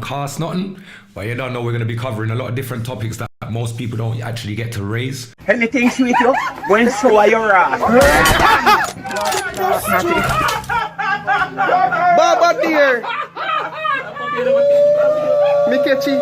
cast nothing, but you don't know we're going to be covering a lot of different topics that most people don't actually get to raise. Anything sweet you? When so are your ass? Baba dear. Mikechi.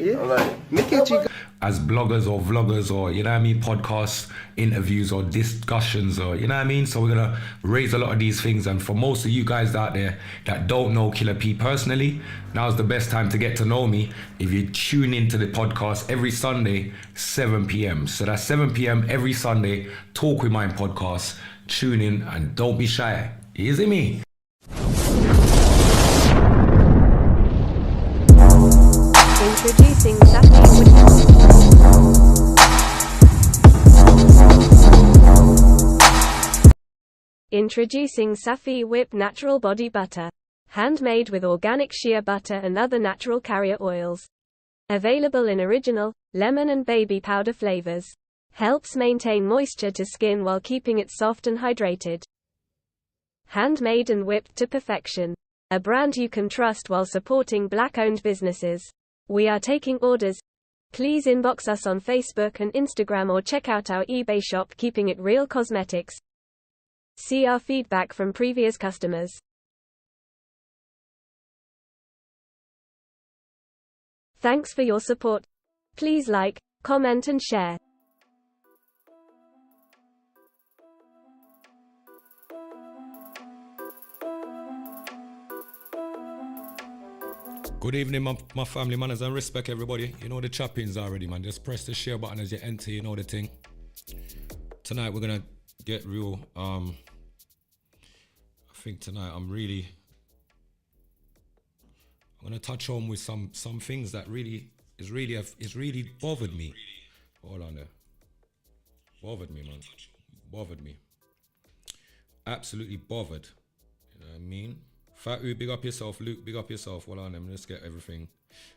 Yeah. Mikechi. As bloggers or vloggers or, you know what I mean, podcasts, interviews or discussions or, you know what I mean? So we're going to raise a lot of these things. And for most of you guys out there that don't know Killer P personally, now's the best time to get to know me if you tune into the podcast every Sunday, 7 p.m. So that's 7 p.m. every Sunday, Talk With Mine podcast. Tune in and don't be shy. Easy me. Introducing Safi Whip. Introducing Safi Whip Natural Body Butter. Handmade with organic shea butter and other natural carrier oils. Available in original, lemon and baby powder flavors. Helps maintain moisture to skin while keeping it soft and hydrated. Handmade and whipped to perfection. A brand you can trust while supporting Black-owned businesses. We are taking orders. Please inbox us on Facebook and Instagram or check out our eBay shop Keeping It Real Cosmetics. See our feedback from previous customers. Thanks for your support. Please like, comment and share. Good evening, my family manners, and respect everybody. You know the choppings already, man. Just press the share button as you enter, you know the thing. Tonight we're gonna get real. I think tonight I'm gonna touch on with some things that really bothered me. Hold on there. Bothered me, man. Bothered me. Absolutely bothered. You know what I mean? Fatu, big up yourself. Luke, big up yourself. Well on them. Let's get everything.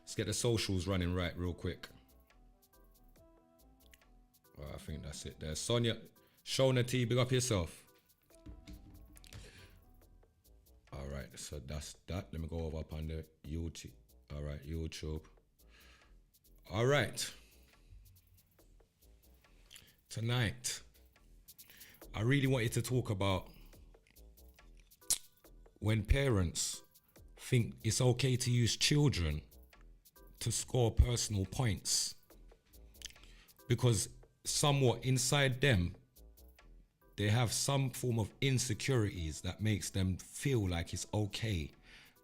Let's get the socials running right real quick. Well, I think that's it there. Sonia, Shona T, big up yourself. Alright, so that's that. Let me go over up on the YouTube. Alright, YouTube. Alright. Tonight, I really wanted to talk about when parents think it's okay to use children to score personal points because somewhat inside them they have some form of insecurities that makes them feel like it's okay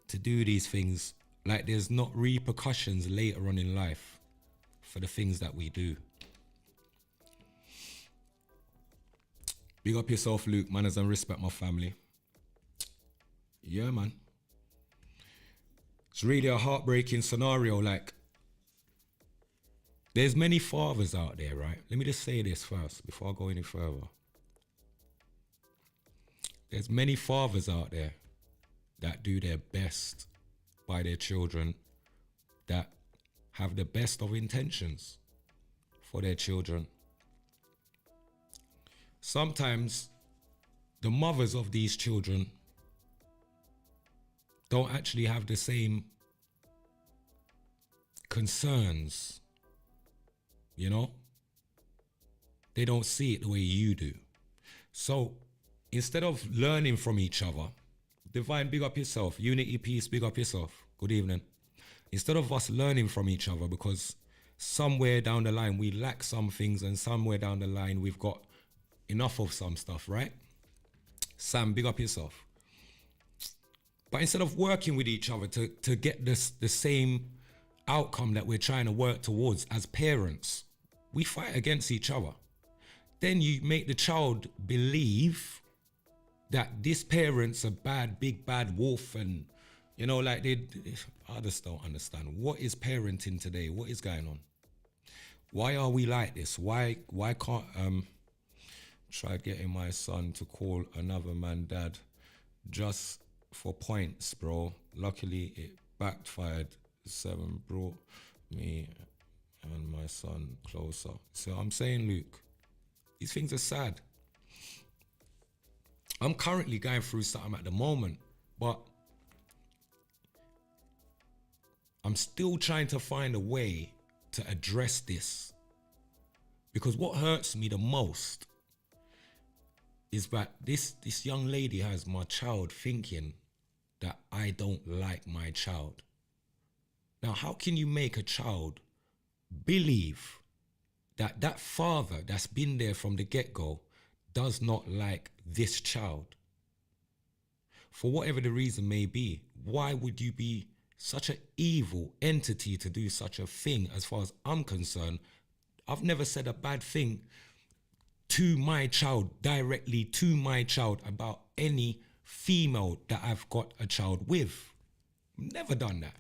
to do these things, like there's not repercussions later on in life for the things that we do. Big up yourself, Luke, manners and respect my family. Yeah, man. It's really a heartbreaking scenario. Like, there's many fathers out there, right? Let me just say this first before I go any further. There's many fathers out there that do their best by their children, that have the best of intentions for their children. Sometimes the mothers of these children don't actually have the same concerns, you know? They don't see it the way you do. So instead of learning from each other, Divine, big up yourself. Unity, peace, big up yourself. Good evening. Instead of us learning from each other, because somewhere down the line we lack some things and somewhere down the line we've got enough of some stuff, right? Sam, big up yourself. But instead of working with each other to get the same outcome that we're trying to work towards as parents, we fight against each other. Then you make the child believe that this parent's a big bad wolf, and you know, like I just don't understand. What is parenting today? What is going on? Why are we like this? Why can't try getting my son to call another man dad just for points, bro? Luckily it backfired. 7 brought me and my son closer. So I'm saying, Luke, these things are sad. I'm currently going through something at the moment, but I'm still trying to find a way to address this. Because what hurts me the most is that this young lady has my child thinking that I don't like my child. Now, how can you make a child believe that that father that's been there from the get-go does not like this child? For whatever the reason may be, why would you be such an evil entity to do such a thing? As far as I'm concerned, I've never said a bad thing to my child, directly to my child, about any female that I've got a child with. Never done that.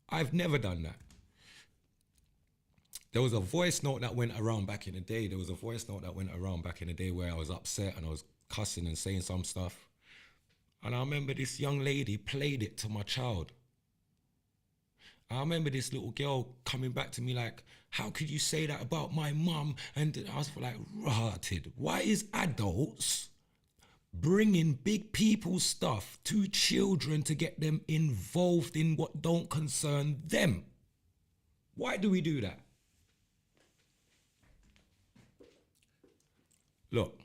I've never done that. There was a voice note that went around back in the day. Where I was upset and I was cussing and saying some stuff. And I remember this young lady played it to my child. I remember this little girl coming back to me like, how could you say that about my mum? And I was like, rotted. Why is adults bringing big people's stuff to children to get them involved in what don't concern them? Why do we do that? Look,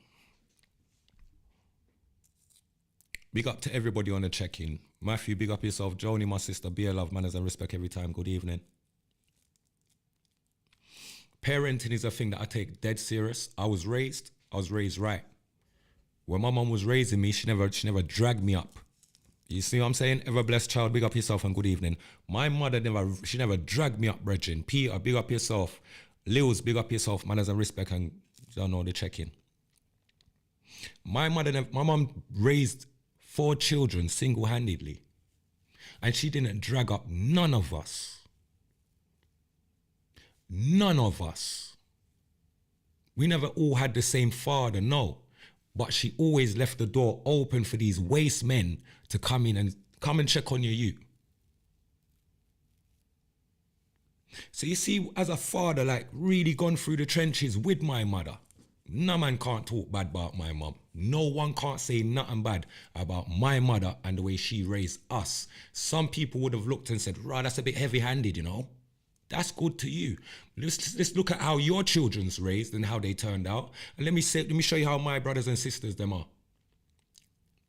big up to everybody on the check-in. Matthew, big up yourself. Joni, my sister, beer, love, manners and respect every time. Good evening. Parenting is a thing that I take dead serious. I was raised right. When my mom was raising me, she never dragged me up. You see what I'm saying? Ever blessed child, big up yourself and good evening. My mother never dragged me up, brethren. Peter, big up yourself. Lils, big up yourself, manners and respect, and don't know the check-in. My mom raised 4 children single-handedly, and she didn't drag up none of us. None of us. We never all had the same father, no. But she always left the door open for these waste men to come in and check on you. So you see, as a father, like really gone through the trenches with my mother, no man can't talk bad about my mom. No one can't say nothing bad about my mother and the way she raised us. Some people would have looked and said, right, that's a bit heavy-handed, you know. That's good to you. Let's look at how your children's raised and how they turned out. And let me show you how my brothers and sisters them are.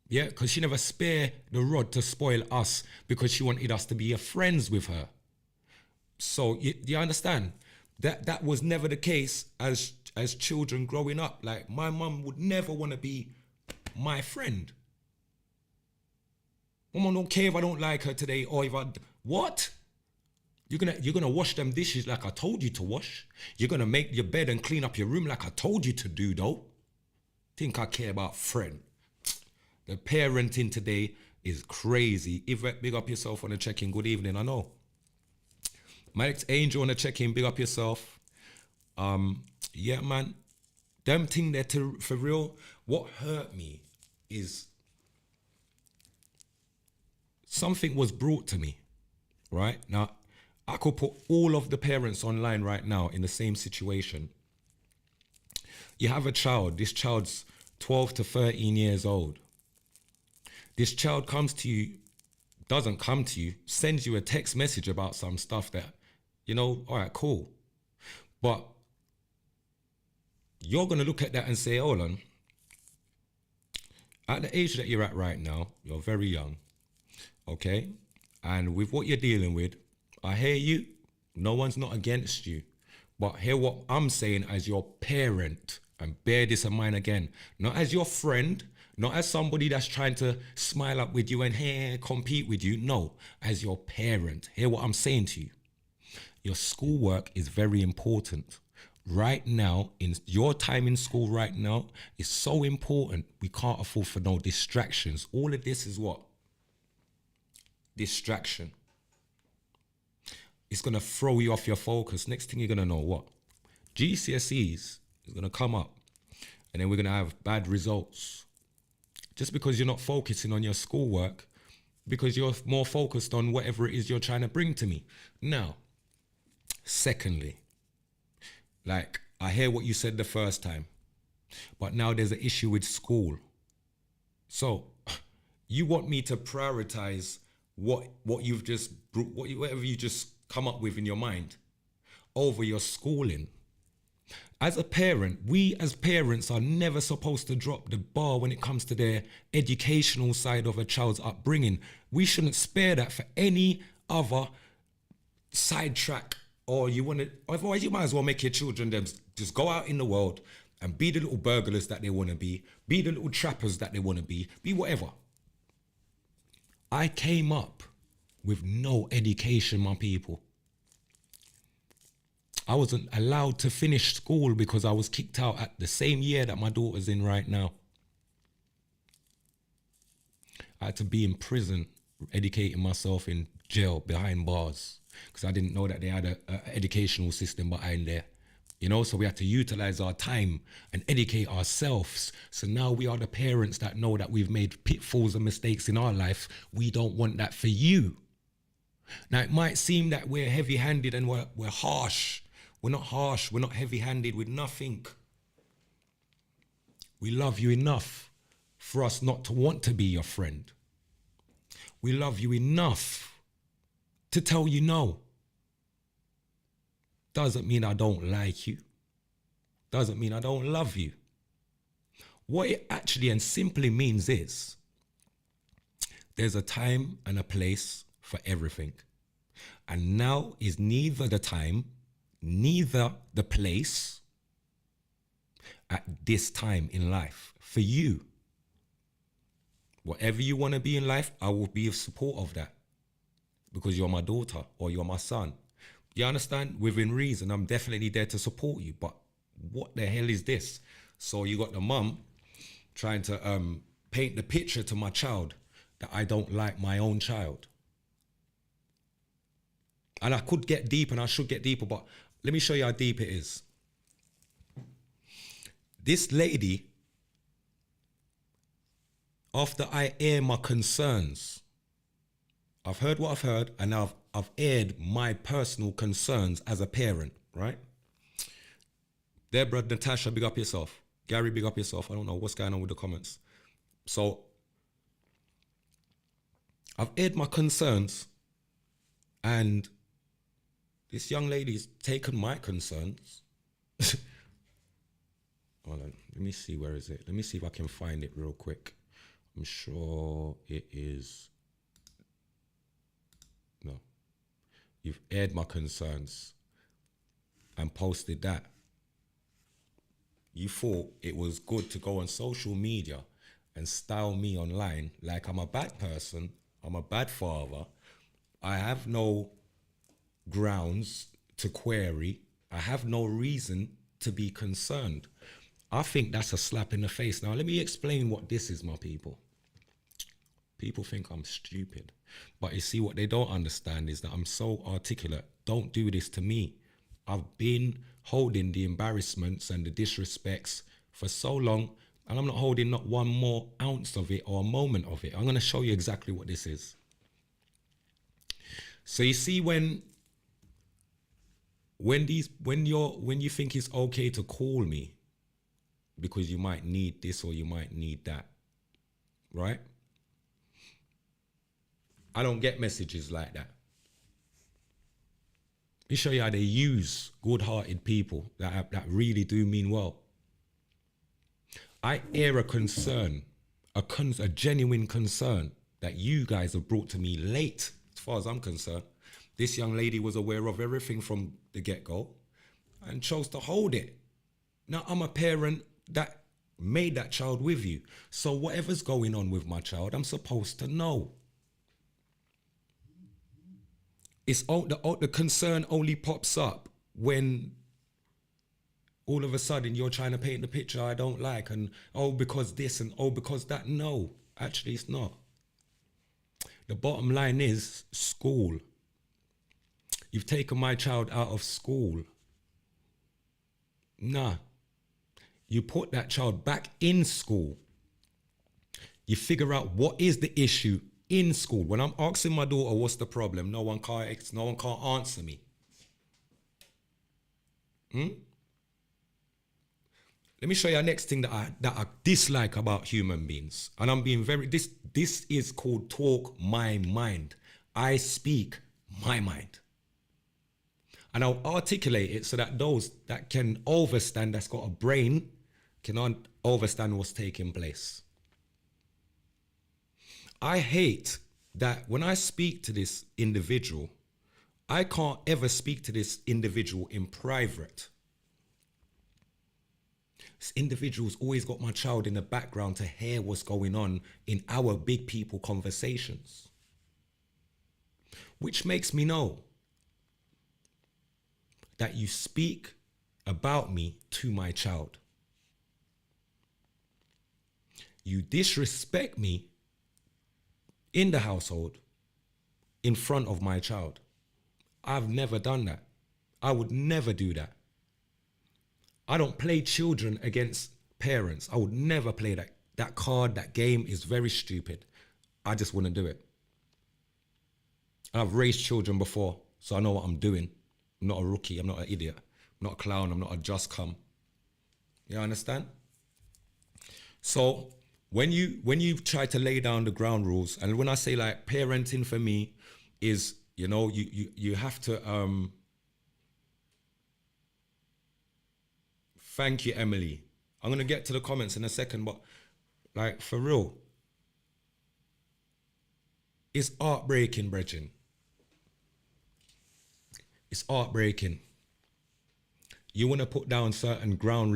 Yeah, because she never spared the rod to spoil us because she wanted us to be friends with her. So you understand? That was never the case as children growing up. Like, my mum would never want to be my friend. Mama don't care if I don't like her today or if what? You're gonna wash them dishes like I told you to wash. You're gonna make your bed and clean up your room like I told you to do, though. Think I care about friend? The parenting today is crazy. Yvette, big up yourself on the check-in. Good evening, I know. Mike's Angel on the check-in, big up yourself. Yeah, man. Them thing there for real. What hurt me is something was brought to me, right? Now, I could put all of the parents online right now in the same situation. You have a child. This child's 12 to 13 years old. This child doesn't come to you, sends you a text message about some stuff that, you know, all right, cool. But you're going to look at that and say, hold on. At the age that you're at right now, you're very young, okay? And with what you're dealing with, I hear you. No one's not against you. But hear what I'm saying as your parent, and bear this in mind again. Not as your friend, not as somebody that's trying to smile up with you and compete with you. No, as your parent. Hear what I'm saying to you. Your schoolwork is very important. Right now, in your time in school right now, is so important. We can't afford for no distractions. All of this is what? Distraction. It's going to throw you off your focus. Next thing you're going to know what? GCSEs is going to come up. And then we're going to have bad results. Just because you're not focusing on your schoolwork, because you're more focused on whatever it is you're trying to bring to me. Now, secondly, like, I hear what you said the first time, but now there's an issue with school. So, you want me to prioritize what you've just whatever you just come up with in your mind over your schooling. As a parent, we as parents are never supposed to drop the bar when it comes to their educational side of a child's upbringing. We shouldn't spare that for any other sidetrack, or otherwise you might as well make your children them just go out in the world and be the little burglars that they want to be the little trappers that they want to be whatever. I came up with no education, my people. I wasn't allowed to finish school because I was kicked out at the same year that my daughter's in right now. I had to be in prison, educating myself in jail behind bars because I didn't know that they had an educational system behind there. You know, so we had to utilize our time and educate ourselves. So now we are the parents that know that we've made pitfalls and mistakes in our life. We don't want that for you. Now, it might seem that we're heavy-handed and we're harsh. We're not harsh. We're not heavy-handed with nothing. We love you enough for us not to want to be your friend. We love you enough to tell you no. Doesn't mean I don't like you. Doesn't mean I don't love you. What it actually and simply means is there's a time and a place for everything. And now is neither the time, neither the place at this time in life for you. Whatever you want to be in life, I will be of support of that because you're my daughter or you're my son. You understand? Within reason, I'm definitely there to support you. But what the hell is this? So you got the mum trying to paint the picture to my child that I don't like my own child. And I could get deep and I should get deeper, but let me show you how deep it is. This lady, after I air my concerns, I've heard what I've heard, and now I've aired my personal concerns as a parent, right? Deborah, Natasha, big up yourself. Gary, big up yourself. I don't know what's going on with the comments. So I've aired my concerns, and this young lady's taken my concerns. Hold on, let me see, where is it? Let me see if I can find it real quick. I'm sure it is. No. You've aired my concerns and posted that. You thought it was good to go on social media and style me online like I'm a bad person, I'm a bad father, I have no grounds to query, I have no reason to be concerned. I think that's a slap in the face. Now, let me explain what this is, my people. People think I'm stupid. But you see, what they don't understand is that I'm so articulate. Don't do this to me. I've been holding the embarrassments and the disrespects for so long, and I'm not holding not one more ounce of it or a moment of it. I'm going to show you exactly what this is. So you see, when you think it's okay to call me because you might need this or you might need that, right? I don't get messages like that. Let me show you how they use good-hearted people that really do mean well. I air a concern, a genuine concern that you guys have brought to me late, as far as I'm concerned. This young lady was aware of everything from the get-go and chose to hold it. Now, I'm a parent that made that child with you. So whatever's going on with my child, I'm supposed to know. It's the concern only pops up when all of a sudden you're trying to paint the picture I don't like, and oh, because this and oh, because that. No, actually it's not. The bottom line is school. You've taken my child out of school. Nah. You put that child back in school. You figure out what is the issue in school. When I'm asking my daughter what's the problem, no one can't answer me. Let me show you the next thing that I dislike about human beings. And I'm being very, this is called talk my mind. I speak my mind. And I'll articulate it so that those that can overstand, that's got a brain, can overstand what's taking place. I hate that when I speak to this individual, I can't ever speak to this individual in private. This individual's always got my child in the background to hear what's going on in our big people conversations. Which makes me know that you speak about me to my child. You disrespect me in the household in front of my child. I've never done that. I would never do that. I don't play children against parents. I would never play that. That card, that game is very stupid. I just wouldn't do it. I've raised children before, so I know what I'm doing. I'm not a rookie. I'm not an idiot. I'm not a clown. I'm not a just come. You understand? So when you try to lay down the ground rules, and when I say like parenting for me is, you know, you have to thank you, Emily. I'm gonna get to the comments in a second, but like for real, it's heartbreaking, brethren. It's heartbreaking. You want to put down certain ground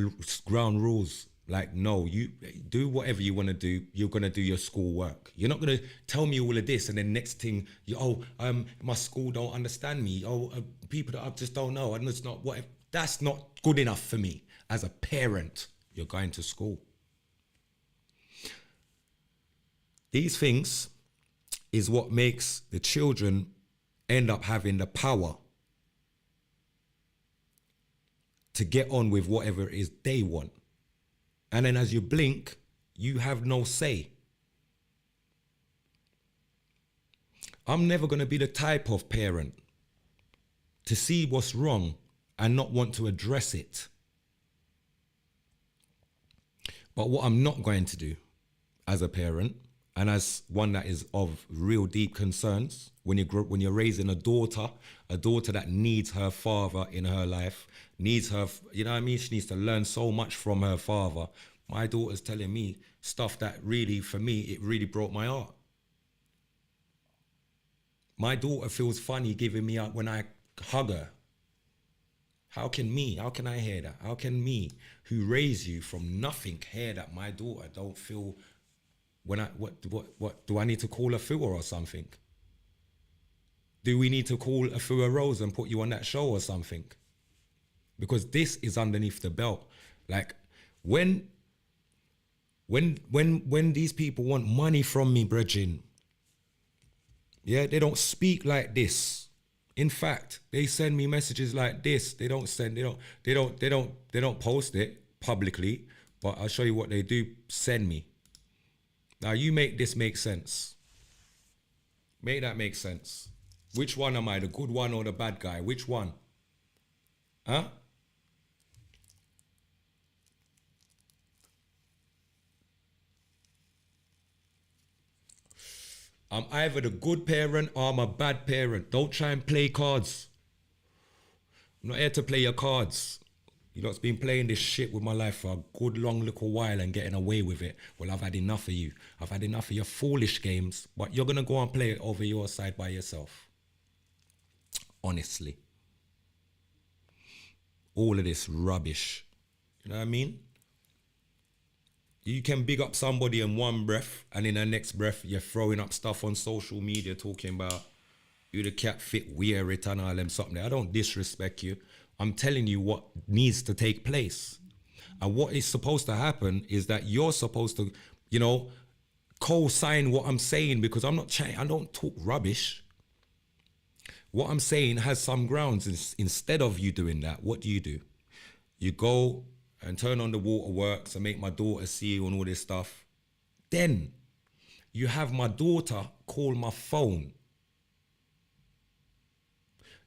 rules. Like, no, you do whatever you want to do. You're going to do your school work. You're not going to tell me all of this and then next thing, my school don't understand me. People that I just don't know. And it's not what. That's not good enough for me. As a parent, you're going to school. These things is what makes the children end up having the power to get on with whatever it is they want. And then as you blink, you have no say. I'm never going to be the type of parent to see what's wrong and not want to address it. But what I'm not going to do as a parent, and as one that is of real deep concerns, when you're raising a daughter that needs her father in her life, needs her, you know what I mean? She needs to learn so much from her father. My daughter's telling me stuff that really, for me, it really broke my heart. My daughter feels funny giving me up when I hug her. How can I hear that? How can me, who raised you from nothing, hear that my daughter don't feel what do I need to call a Fua or something? Do we need to call a Fua Rose and put you on that show or something? Because this is underneath the belt. Like when these people want money from me, brethren, yeah, they don't speak like this. In fact, they send me messages like this. They don't post it publicly, but I'll show you what they do send me. Now you make this make sense. Make that make sense. Which one am I, the good one or the bad guy? Which one? Huh? I'm either the good parent or I'm a bad parent. Don't try and play cards. I'm not here to play your cards. You lot's been playing this shit with my life for a good long little while and getting away with it. Well, I've had enough of you. I've had enough of your foolish games, but you're going to go and play it over your side by yourself. Honestly. All of this rubbish. You know what I mean? You can big up somebody in one breath and in the next breath you're throwing up stuff on social media talking about you the cat fit, wear it and all them something. I don't disrespect you. I'm telling you what needs to take place. And what is supposed to happen is that you're supposed to, you know, co-sign what I'm saying, because I'm not trying, I don't talk rubbish. What I'm saying has some grounds. Instead of you doing that, what do? You go and turn on the waterworks and make my daughter see you and all this stuff. Then you have my daughter call my phone.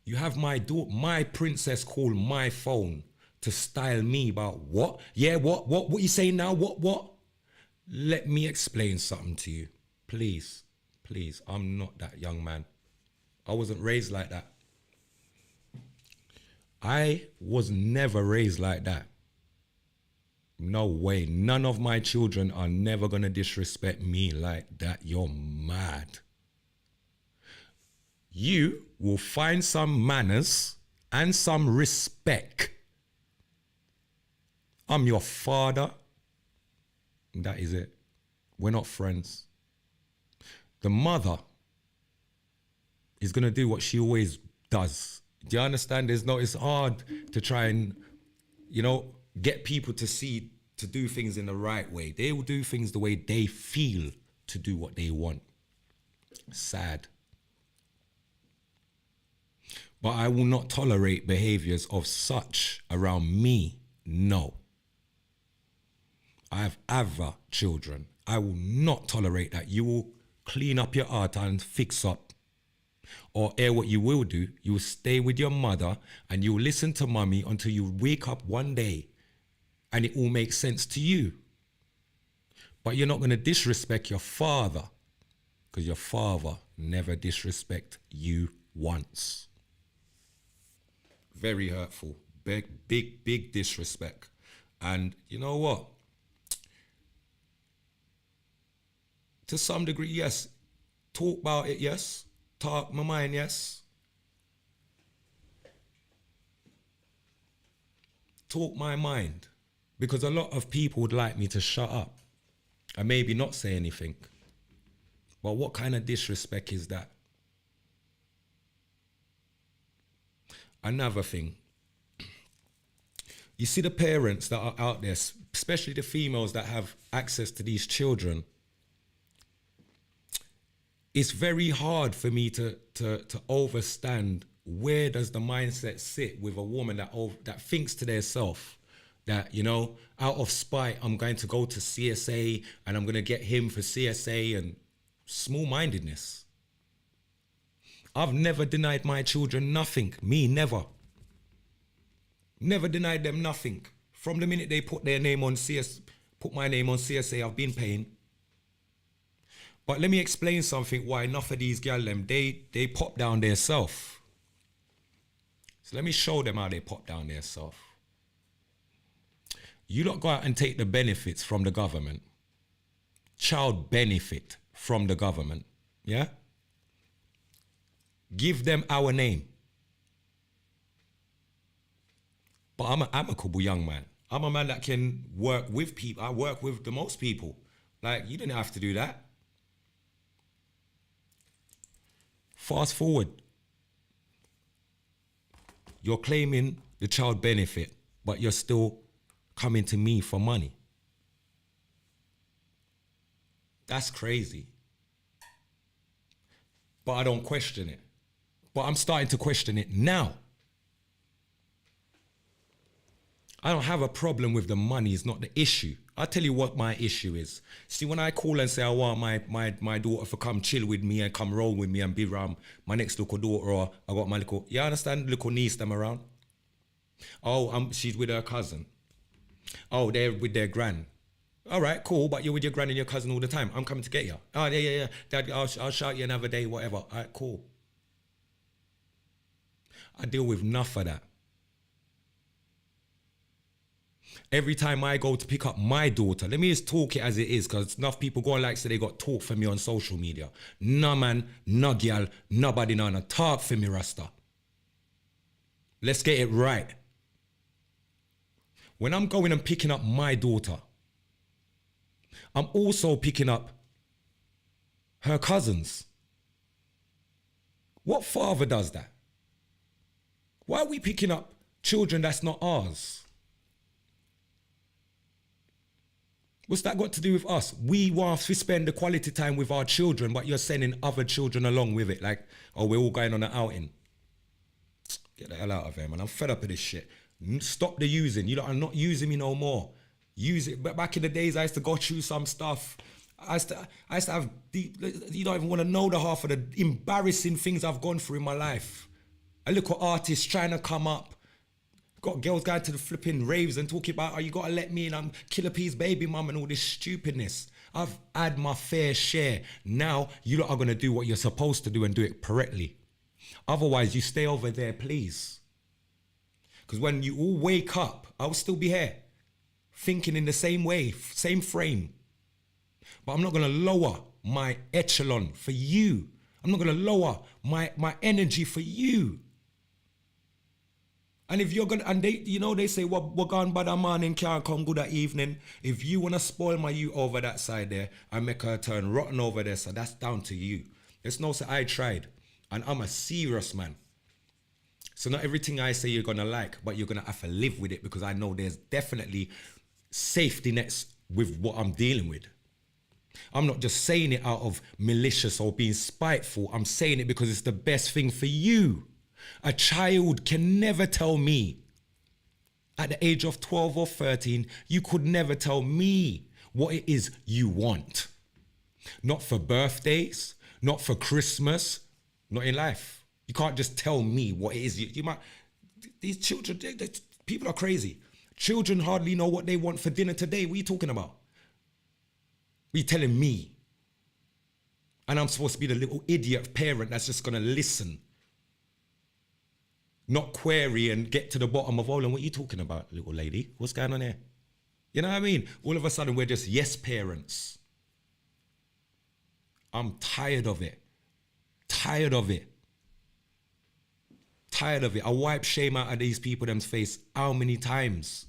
You have my princess call my phone to style me about what? Yeah, what you saying now? What? Let me explain something to you. Please, I'm not that young man. I wasn't raised like that. I was never raised like that. No way. None of my children are never going to disrespect me like that. You're mad. You will find some manners and some respect. I'm your father. That is it. We're not friends. The mother is going to do what she always does. Do you understand? It's hard to try and, get people to do things in the right way. They will do things the way they feel to do what they want. Sad. But I will not tolerate behaviors of such around me. No. I have other children. I will not tolerate that. You will clean up your heart and fix up. Or what you will do, you will stay with your mother and you will listen to mommy until you wake up one day and it all makes sense to you. But you're not going to disrespect your father because your father never disrespect you once. Very hurtful. Big disrespect. And you know what? To some degree, yes. Talk about it, yes. Talk my mind, yes. Talk my mind. Because a lot of people would like me to shut up and maybe not say anything. But what kind of disrespect is that? Another thing. You see the parents that are out there, especially the females that have access to these children. It's very hard for me to understand where does the mindset sit with a woman that thinks to herself that, out of spite, I'm going to go to CSA and I'm going to get him for CSA, and small-mindedness. I've never denied my children nothing. Me, never. Never denied them nothing. From the minute they put my name on CSA, I've been paying. But let me explain something why enough of these gal them, they pop down their self. So let me show them how they pop down their self. You lot go out and take the benefits from the government. Child benefit from the government, yeah? Give them our name. But I'm an amicable young man. I'm a man that can work with people. I work with the most people. Like, you didn't have to do that. Fast forward. You're claiming the child benefit, but you're still coming to me for money. That's crazy. But I don't question it. But I'm starting to question it now. I don't have a problem with the money. It's not the issue. I'll tell you what my issue is. See, when I call and say I want my daughter to come chill with me and come roll with me and be around my next little daughter, or I got my little, you understand, little niece them around? Oh, she's with her cousin. Oh, they're with their gran. All right, cool, but you're with your gran and your cousin all the time. I'm coming to get you. Oh, yeah. Dad, I'll shout you another day, whatever. All right, cool. I deal with enough of that. Every time I go to pick up my daughter, let me just talk it as it is, because enough people go and like say they got talk for me on social media. No man, no girl, nobody no talk for me, Rasta. Let's get it right. When I'm going and picking up my daughter, I'm also picking up her cousins. What father does that? Why are we picking up children that's not ours? What's that got to do with us? We want to spend the quality time with our children, but you're sending other children along with it. Like, oh, we're all going on an outing. Get the hell out of here, man. I'm fed up with this shit. Stop the using. You lot are not using me no more. Use it. But back in the days, I used to go through some stuff. I used to have you don't even want to know the half of the embarrassing things I've gone through in my life. A little artist trying to come up. Got girls going to the flipping raves and talking about, oh, you gotta let me in, I'm KILLAPMC's baby mum and all this stupidness. I've had my fair share. Now you lot are gonna do what you're supposed to do and do it correctly. Otherwise, you stay over there, please. Because when you all wake up, I'll still be here, thinking in the same way, same frame. But I'm not going to lower my echelon for you. I'm not going to lower my energy for you. And if you're going to, and they say, we're gone by the morning, can't come good at evening. If you want to spoil my you over that side there and make her turn rotten over there, so that's down to you. There's no say I tried. And I'm a serious man. So not everything I say you're going to like, but you're going to have to live with it, because I know there's definitely safety nets with what I'm dealing with. I'm not just saying it out of malicious or being spiteful. I'm saying it because it's the best thing for you. A child can never tell me, at the age of 12 or 13, you could never tell me what it is you want. Not for birthdays, not for Christmas, not in life. You can't just tell me what it is. You might, these children, people are crazy. Children hardly know what they want for dinner today. What are you talking about? What are you telling me? And I'm supposed to be the little idiot parent that's just going to listen, not query and get to the bottom of, what are you talking about, little lady? What's going on here? You know what I mean? All of a sudden, we're just yes parents. I'm tired of it. Tired of it. Tired of it. I wipe shame out of these people them's face how many times?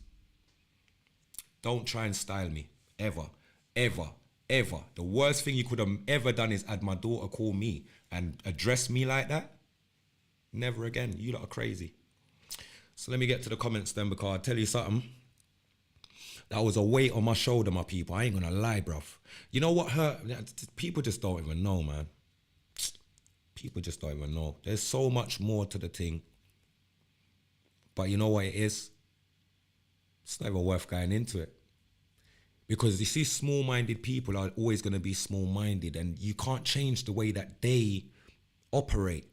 Don't try and style me. Ever. Ever. Ever. The worst thing you could have ever done is had my daughter call me and address me like that. Never again. You lot are crazy. So let me get to the comments then, because I'll tell you something. That was a weight on my shoulder, my people. I ain't gonna lie, bruv. You know what hurt? People just don't even know, man. People just don't even know. There's so much more to the thing. But you know what it is? It's never worth going into it. Because you see, small-minded people are always going to be small-minded, and you can't change the way that they operate.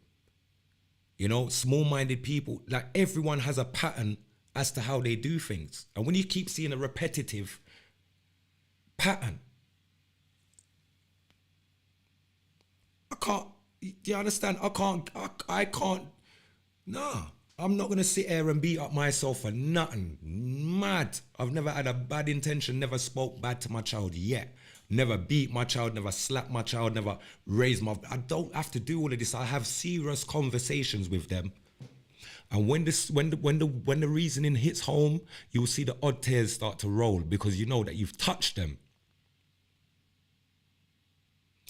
You know, small-minded people, like everyone has a pattern as to how they do things. And when you keep seeing a repetitive pattern, I can't, do you understand? I can't, nah. I'm not going to sit here and beat up myself for nothing. Mad. I've never had a bad intention, never spoke bad to my child yet. Never beat my child, never slapped my child, never raised my... I don't have to do all of this. I have serious conversations with them. And when the reasoning hits home, you will see the odd tears start to roll, because you know that you've touched them.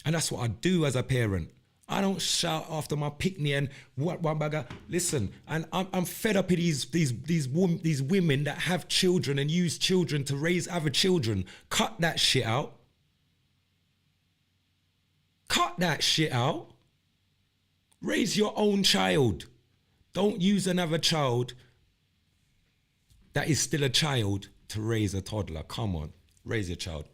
And that's what I do as a parent. I don't shout after my picnic and what bagger. Listen, and I'm fed up with these women that have children and use children to raise other children. Cut that shit out. Cut that shit out. Raise your own child. Don't use another child that is still a child to raise a toddler. Come on, raise your child.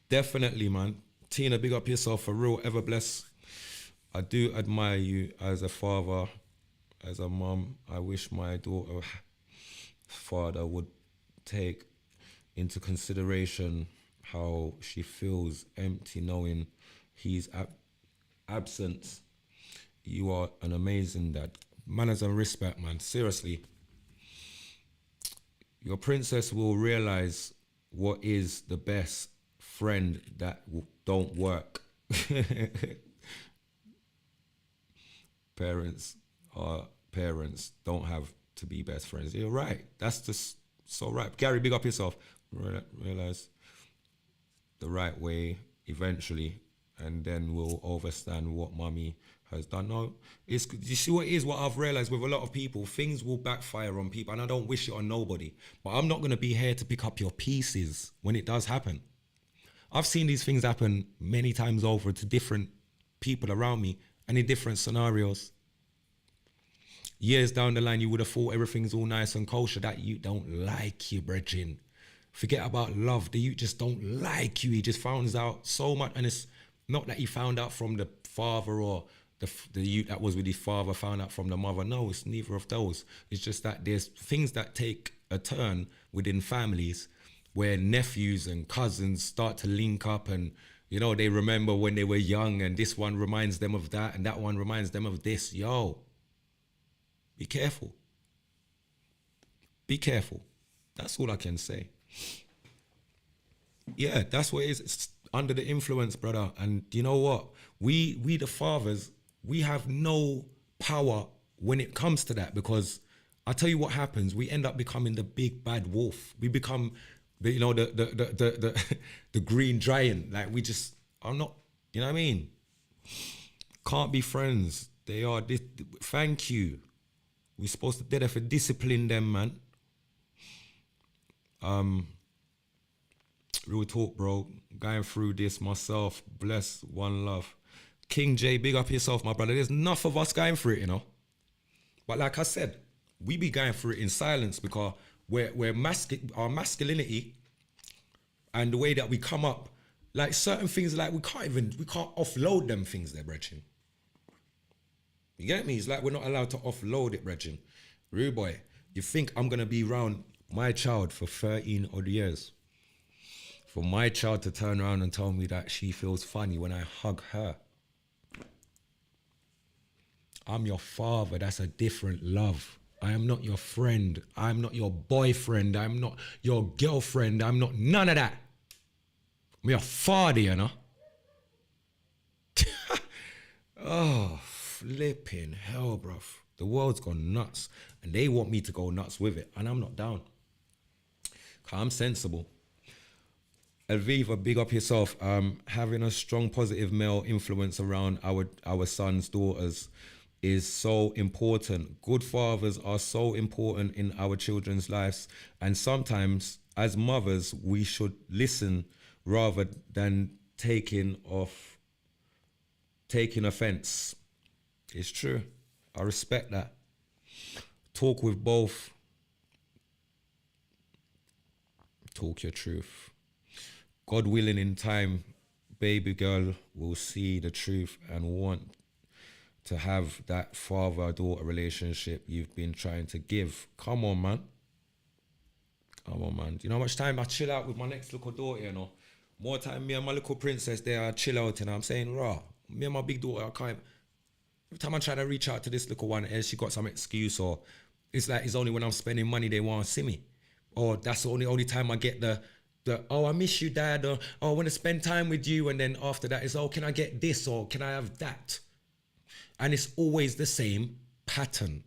Definitely, man. Tina, big up yourself for real. Ever blessed. I do admire you as a father, as a mum. I wish my daughter father would take into consideration how she feels empty knowing he's absent. You are an amazing dad. Manners and respect, man. Seriously. Your princess will realize what is the best friend that don't work. Parents don't have to be best friends. You're right. That's just so right. Gary, big up yourself. Realize the right way eventually, and then we'll understand what mommy has done. No, it's, you see what it is, what I've realized with a lot of people, things will backfire on people, and I don't wish it on nobody, but I'm not going to be here to pick up your pieces when it does happen. I've seen these things happen many times over to different people around me and in different scenarios. Years down the line, you would have thought everything's all nice and kosher. That you don't like you, brethren. Forget about love. The youth just don't like you. He just finds out so much. And it's not that he found out from the father, or the youth that was with his father found out from the mother. No, it's neither of those. It's just that there's things that take a turn within families, where nephews and cousins start to link up, and You know, they remember when they were young and this one reminds them of that and that one reminds them of this. Yo, be careful. Be careful. That's all I can say. Yeah, that's what it is. It's under the influence, brother. And you know what? We the fathers, we have no power when it comes to that, because I tell you what happens. We end up becoming the big bad wolf. We become the the green giant. Like we just are not, you know what I mean? Can't be friends. They are this. Thank you. We're supposed to do that for discipline them, man. Real talk, bro. Going through this myself. Bless, one love. King J, big up yourself, my brother. There's enough of us going through it, you know. But like I said, we be going through it in silence because our masculinity and the way that we come up, like certain things, like we can't offload them things there, Brethren. You get me? It's like we're not allowed to offload it, Brethren. Rude boy, you think I'm gonna be around my child for 13 odd years? For my child to turn around and tell me that she feels funny when I hug her. I'm your father, that's a different love. I am not your friend. I'm not your boyfriend. I'm not your girlfriend. I'm not none of that. I'm your father, you know. Oh, flipping hell, bruv. The world's gone nuts. And they want me to go nuts with it. And I'm not down. Cause I'm sensible. Elviva, big up yourself. Having a strong positive male influence around our sons, daughters is so important. Good fathers are so important in our children's lives. And sometimes as mothers, we should listen rather than taking offense. It's true. I respect that. Talk with both. Talk your truth. God willing, in time, baby girl will see the truth and want to have that father-daughter relationship you've been trying to give. Come on, man. Come on, man. Do you know how much time I chill out with my next little daughter, you know? More time me and my little princess there, I chill out, and I'm saying, raw, me and my big daughter, I can't. Every time I try to reach out to this little one, she got some excuse, or it's like it's only when I'm spending money they want to see me. Or that's the only time I get the oh, I miss you, Dad, or oh, I want to spend time with you, and then after that it's, oh, can I get this, or can I have that? And it's always the same pattern.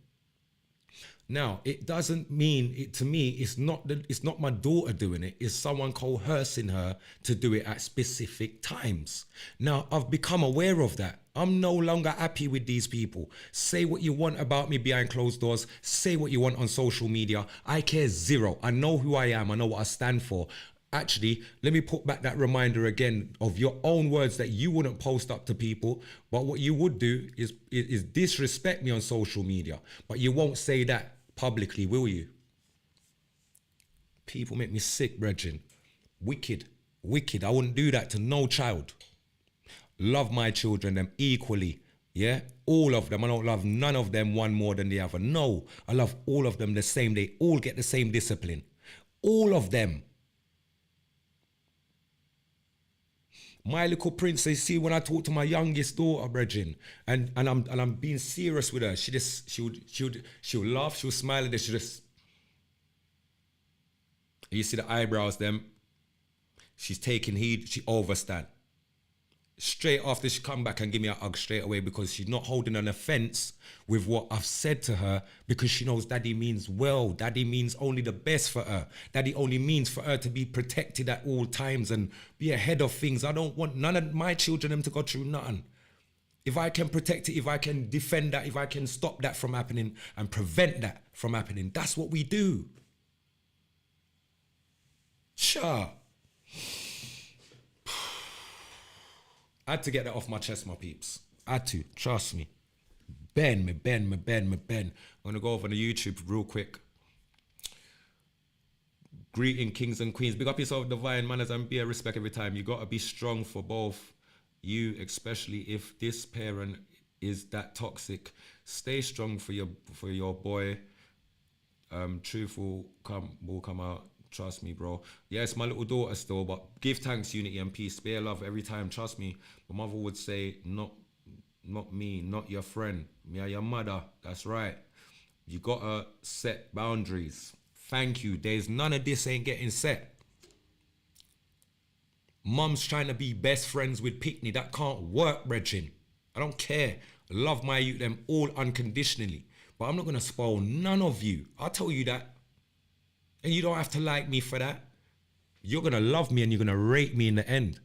Now, it doesn't mean, it to me, it's not my daughter doing it, it's someone coercing her to do it at specific times. Now, I've become aware of that. I'm no longer happy with these people. Say what you want about me behind closed doors. Say what you want on social media. I care zero. I know who I am. I know what I stand for. Actually, let me put back that reminder again of your own words that you wouldn't post up to people, but what you would do is disrespect me on social media, but you won't say that publicly, will you? People make me sick, brethren. Wicked. I wouldn't do that to no child. Love my children, them equally, yeah? All of them. I don't love none of them one more than the other. No, I love all of them the same. They all get the same discipline. All of them. My little princess, see, when I talk to my youngest daughter, brethren, and I'm being serious with her, she'll laugh, she'll smile, and then she'll just, you see the eyebrows, them, she's taking heed, she overstand. Straight after she come back and give me a hug straight away, because she's not holding an offense with what I've said to her, because she knows Daddy means well. Daddy means only the best for her. Daddy only means for her to be protected at all times and be ahead of things. I don't want none of my children them to go through nothing. If I can protect it, if I can defend that, if I can stop that from happening and prevent that from happening, that's what we do. Sure. I had to get that off my chest, my peeps. I had to, trust me. Ben. I'm gonna go over to YouTube real quick. Greeting kings and queens. Big up yourself, divine manners, and be a respect every time. You gotta be strong for both. You, especially if this parent is that toxic. Stay strong for your boy. Truth will come out. Trust me, bro. Yeah, it's my little daughter still, but give thanks, unity and peace. Spare love every time. Trust me. My mother would say, not me, not your friend. Me or your mother. That's right. You gotta set boundaries. Thank you. There's none of this ain't getting set. Mum's trying to be best friends with Pickney. That can't work, Brethren. I don't care. Love my youth, them all unconditionally. But I'm not gonna spoil none of you. I'll tell you that. And you don't have to like me for that. You're gonna love me and you're gonna rate me in the end.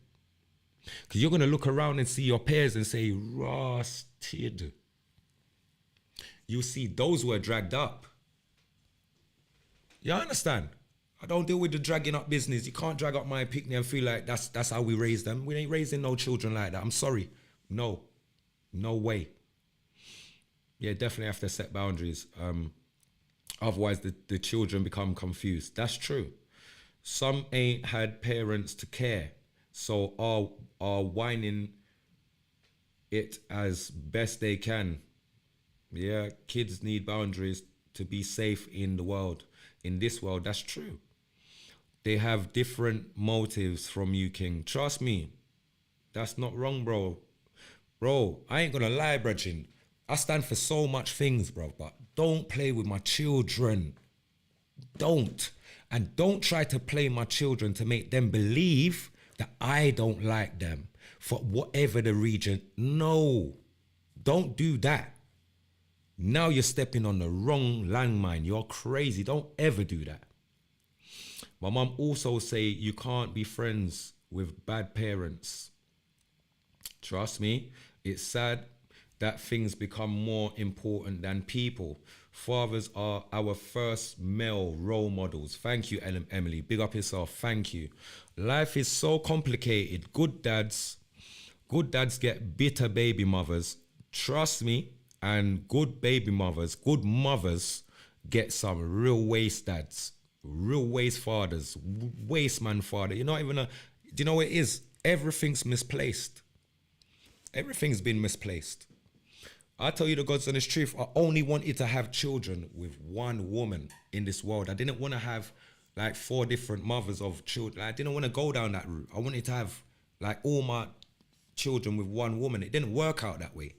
Because you're gonna look around and see your peers and say, Rusted. You see, those were dragged up. You understand? I don't deal with the dragging up business. You can't drag up my Pickney and feel like that's how we raise them. We ain't raising no children like that. I'm sorry. No way. Yeah, definitely have to set boundaries. Otherwise the children become confused. That's true. Some ain't had parents to care, so are whining it as best they can. Yeah, kids need boundaries to be safe in the world. In this world, that's true. They have different motives from you, King. Trust me. That's not wrong, bro. Bro, I ain't gonna lie, brethren. I stand for so much things, bro, but don't play with my children. Don't. And don't try to play my children to make them believe that I don't like them for whatever the reason. No. Don't do that. Now you're stepping on the wrong landmine. You're crazy. Don't ever do that. My mum also say you can't be friends with bad parents. Trust me, it's sad that things become more important than people. Fathers are our first male role models. Thank you, Emily. Big up yourself. Thank you. Life is so complicated. Good dads get bitter baby mothers. Trust me. And good baby mothers, good mothers get some real waste dads, real waste fathers, waste man father. You're not even do you know what it is? Everything's misplaced. Everything's been misplaced. I tell you the God's honest truth, I only wanted to have children with one woman in this world. I didn't want to have like 4 different mothers of children. I didn't want to go down that route. I wanted to have like all my children with one woman. It didn't work out that way.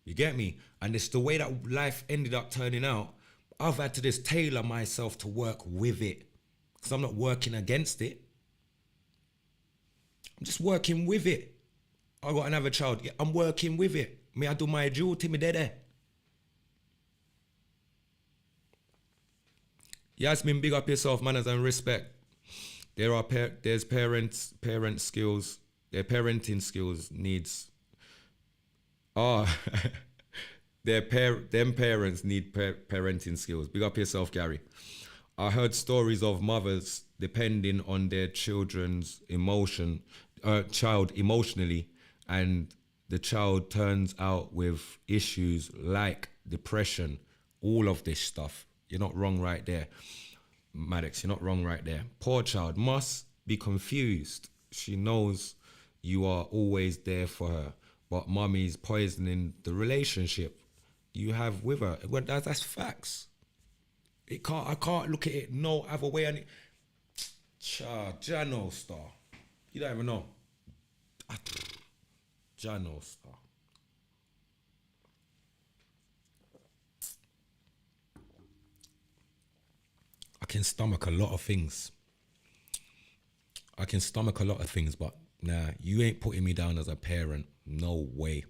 You get me? And it's the way that life ended up turning out. I've had to just tailor myself to work with it. Because I'm not working against it. I'm just working with it. I got another child. Yeah, I'm working with it. Me, I do my duty, me there. Yasmin, big up yourself, manners and respect. There's parent skills. Their parenting skills needs. Them parents need parenting skills. Big up yourself, Gary. I heard stories of mothers depending on their child emotionally, and the child turns out with issues like depression, all of this stuff. You're not wrong right there. Maddox, you're not wrong right there. Poor child must be confused. She knows you are always there for her, but mommy's poisoning the relationship you have with her. Well, that's facts. I can't look at it no other way. And Jano Star. You don't even know. Jano Star. I can stomach a lot of things. But nah, you ain't putting me down as a parent. No way.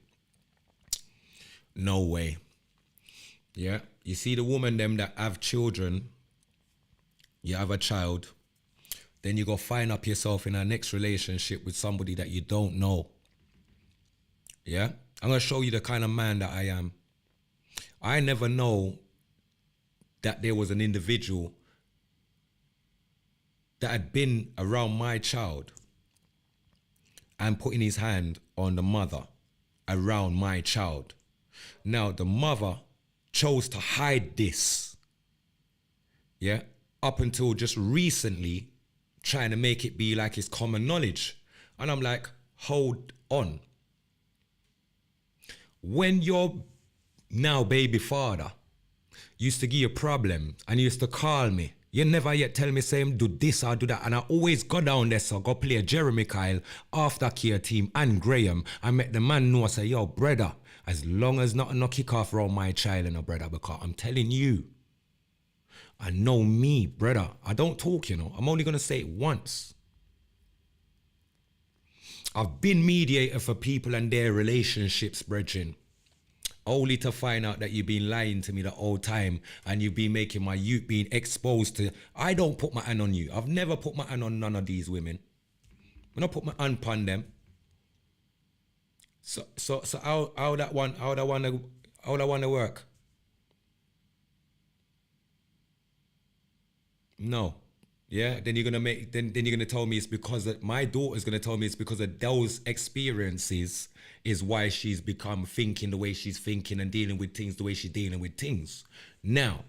No way. Yeah, you see the woman them that have children, you have a child, then you go find up yourself in a next relationship with somebody that you don't know. Yeah, I'm gonna show you the kind of man that I am. I never know that there was an individual that had been around my child and putting his hand on the mother around my child. Now, the mother chose to hide this, yeah, up until just recently, trying to make it be like it's common knowledge. And I'm like, hold on. When your now baby father used to give you a problem and he used to call me You never yet tell me, say him do this or do that. And I always go down there, so go play Jeremy Kyle, aftercare team, and Graham. I make the man know, I say, yo, brother, as long as nothing no kick off around my child and a brother, because I'm telling you, I know me, brother. I don't talk, you know. I'm only going to say it once. I've been mediator for people and their relationships, brethren. Only to find out that you've been lying to me the whole time and you've been making my youth being exposed to. I don't put my hand on you. I've never put my hand on none of these women. I don't put my hand on them. So how that one to work? No. Yeah, then you're gonna tell me it's because my daughter's gonna tell me it's because of those experiences is why she's become thinking the way she's thinking and dealing with things the way she's dealing with things. Now,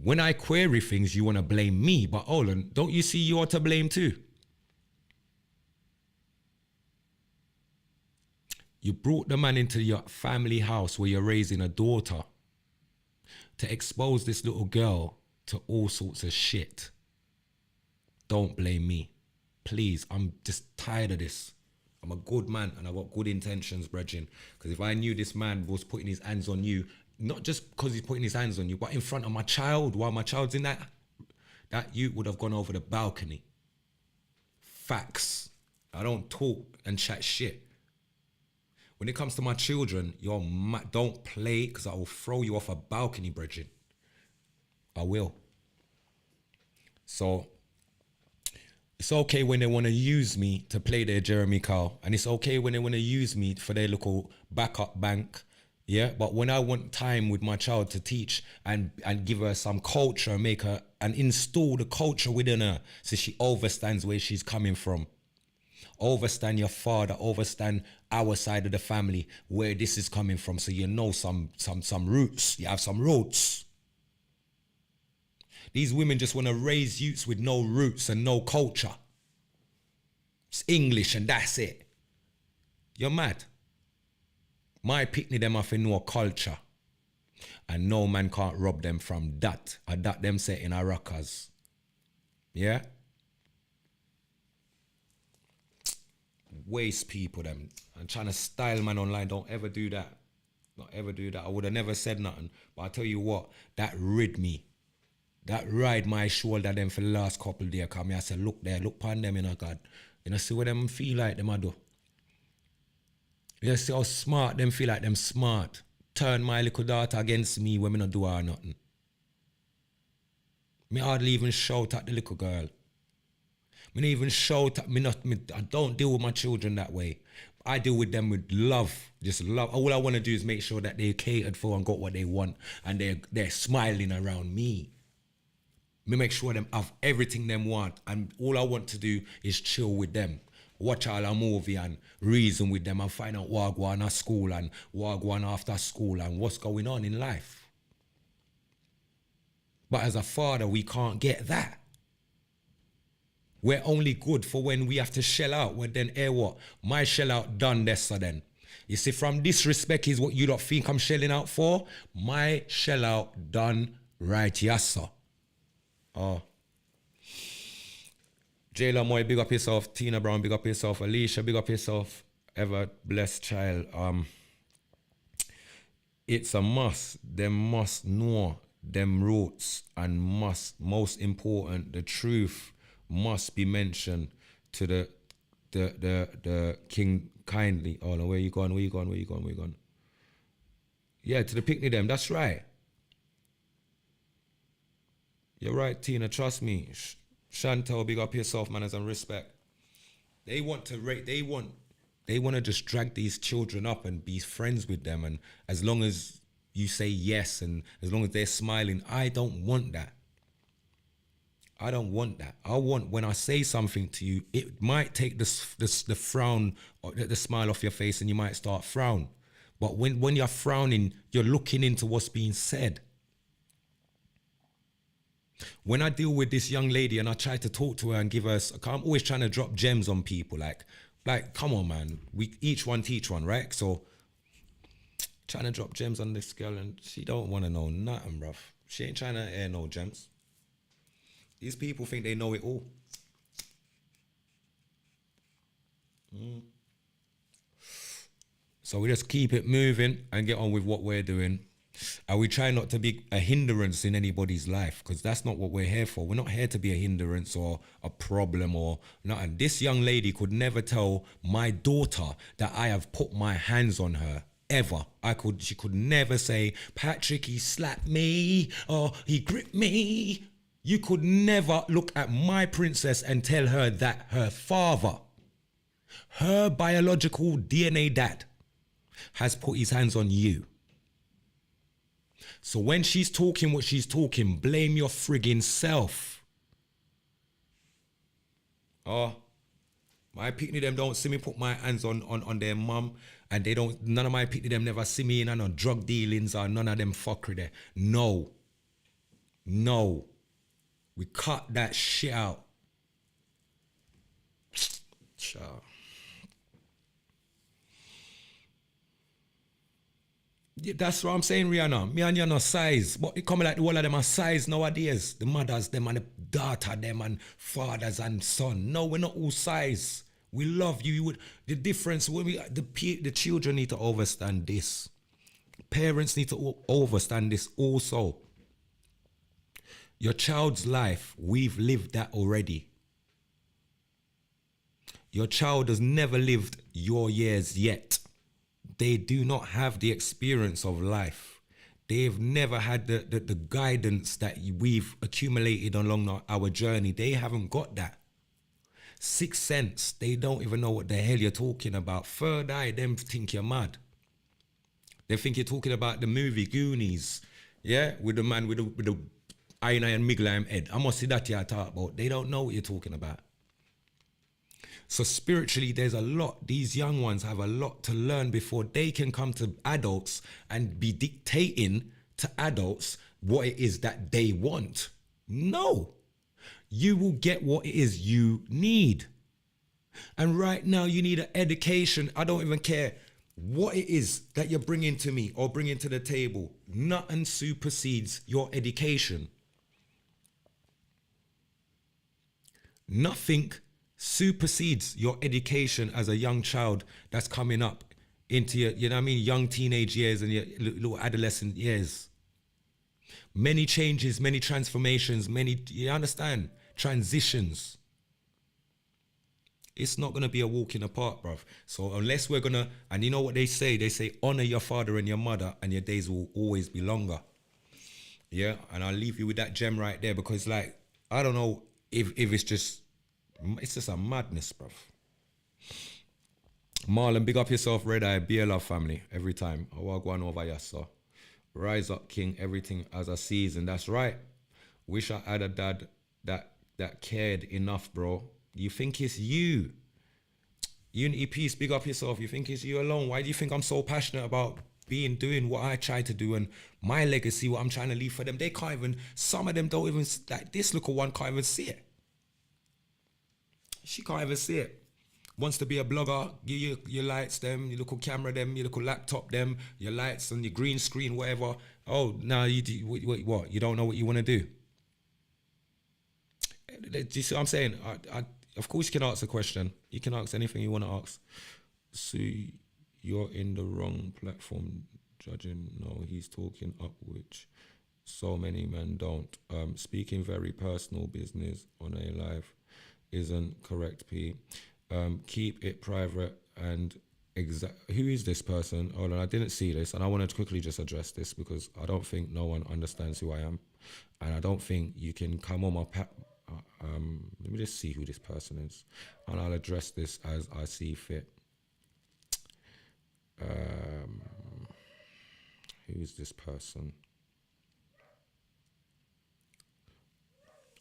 when I query things, you want to blame me, but hold on, don't you see you're to blame too? You brought the man into your family house where you're raising a daughter to expose this little girl to all sorts of shit. Don't blame me. Please, I'm just tired of this. I'm a good man and I've got good intentions, brethren. Because if I knew this man was putting his hands on you, not just because he's putting his hands on you, but in front of my child, while my child's in that youth would have gone over the balcony. Facts. I don't talk and chat shit. When it comes to my children, don't play, because I will throw you off a balcony, brethren. I will. So, it's okay when they want to use me to play their Jeremy Kyle. And it's okay when they want to use me for their little backup bank. Yeah, but when I want time with my child to teach and give her some culture, make her and install the culture within her so she understands where she's coming from. Understand your father, understand our side of the family, where this is coming from, so you know some roots. You have some roots. These women just want to raise youths with no roots and no culture. It's English and that's it. You're mad. My picnic them off in no culture. And no man can't rob them from that. Or that them say in our rockers. Yeah? Waste people them. And trying to style man online. Don't ever do that. Don't ever do that. I would have never said nothing. But I tell you what, that rid me. That ride my shoulder them for the last couple of days. Cause me I said, look there, look upon them, you know, God. You know, see what them feel like them I do. You see how smart them feel like them smart. Turn my little daughter against me when me not do her nothing. Me hardly even shout at the little girl. Me not even shout at I don't deal with my children that way. I deal with them with love, just love. All I want to do is make sure that they're catered for and got what they want and they're smiling around me. Me make sure them have everything them want, and all I want to do is chill with them, watch all a movie and reason with them and find out what go on at school and what go on after school and what's going on in life. But as a father, we can't get that. We're only good for when we have to shell out. Well then, what? My shell out done this so then. You see, from disrespect is what you don't think I'm shelling out for. My shell out done right, yes sir. Oh. Jayla Moy, big up yourself. Tina Brown, big up yourself. Alicia, big up yourself. Ever blessed child. It's a must. Them must know them roots and most important, the truth must be mentioned to the king kindly. Oh no, where you going? Yeah, to the picnic them. That's right. You're right, Tina. Trust me. Chantel, big up yourself, man, and respect. They want to just drag these children up and be friends with them. And as long as you say yes and as long as they're smiling, I don't want that. I don't want that. I want when I say something to you, it might take the frown or the smile off your face and you might start frown. But when you're frowning, you're looking into what's being said. When I deal with this young lady and I try to talk to her and give her, I'm always trying to drop gems on people. Like, come on, man. We each one teach one, right? So, trying to drop gems on this girl and she don't want to know nothing, bruv. She ain't trying to air no gems. These people think they know it all. So we just keep it moving and get on with what we're doing. And we try not to be a hindrance in anybody's life, because that's not what we're here for. We're not here to be a hindrance or a problem or nothing. This young lady could never tell my daughter that I have put my hands on her. Ever. She could never say, Patrick, he slapped me or he gripped me. You could never look at my princess and tell her that her father, her biological DNA dad, has put his hands on you. So when she's talking what she's talking, blame your friggin' self. Oh, my picnic them don't see me put my hands on their mum, and they don't, none of my picnic them never see me in no drug dealings or none of them fuckery there. No. We cut that shit out. Ciao. Yeah, that's what I'm saying, Rihanna. Me and you no size. But it coming like the whole of them are size nowadays. The mothers, them and the daughter, them and fathers and son. No, we're not all size. We love you. The difference, when the children need to understand this. Parents need to understand this also. Your child's life, we've lived that already. Your child has never lived your years yet. They do not have the experience of life. They've never had the guidance that we've accumulated along our journey. They haven't got that. Sixth sense, they don't even know what the hell you're talking about. Third eye, them think you're mad. They think you're talking about the movie Goonies, yeah? With the man with the iron Miglime head. I must see that you're talking about. They don't know what you're talking about. So spiritually, there's a lot. These young ones have a lot to learn before they can come to adults and be dictating to adults what it is that they want. No. You will get what it is you need. And right now, you need an education. I don't even care what it is that you're bringing to me or bringing to the table. Nothing supersedes your education. Nothing supersedes your education as a young child that's coming up into your, you know what I mean, young teenage years and your little adolescent years. Many changes, many transformations, you understand? Transitions. It's not going to be a walk in the park, bruv. So unless we're going to, and you know what they say honor your father and your mother and your days will always be longer. Yeah, and I'll leave you with that gem right there, because like, I don't know if it's just a madness, bruv. Marlon, big up yourself, Red Eye, BLR family, every time. I walk one over here, so. Rise up, king, everything as a season. That's right. Wish I had a dad that cared enough, bro. You think it's you. Unity Peace, big up yourself. You think it's you alone. Why do you think I'm so passionate about doing what I try to do and my legacy, what I'm trying to leave for them? They can't even, some of them don't even, like this little one can't even see it. She can't even see it. Wants to be a blogger, give you your lights them, your little camera them, your little laptop them, your lights and your green screen, whatever. Oh, now what? You don't know what you want to do? Do you see what I'm saying? Of course you can ask a question. You can ask anything you want to ask. So you're in the wrong platform judging. No, he's talking up, which so many men don't. Speaking very personal business on a live isn't correct, P. Keep it private and who is this person? Hold on, I didn't see this, and I want to quickly just address this because I don't think no one understands who I am, and I don't think you can come on my let me just see who this person is, and I'll address this as I see fit. Who is this person?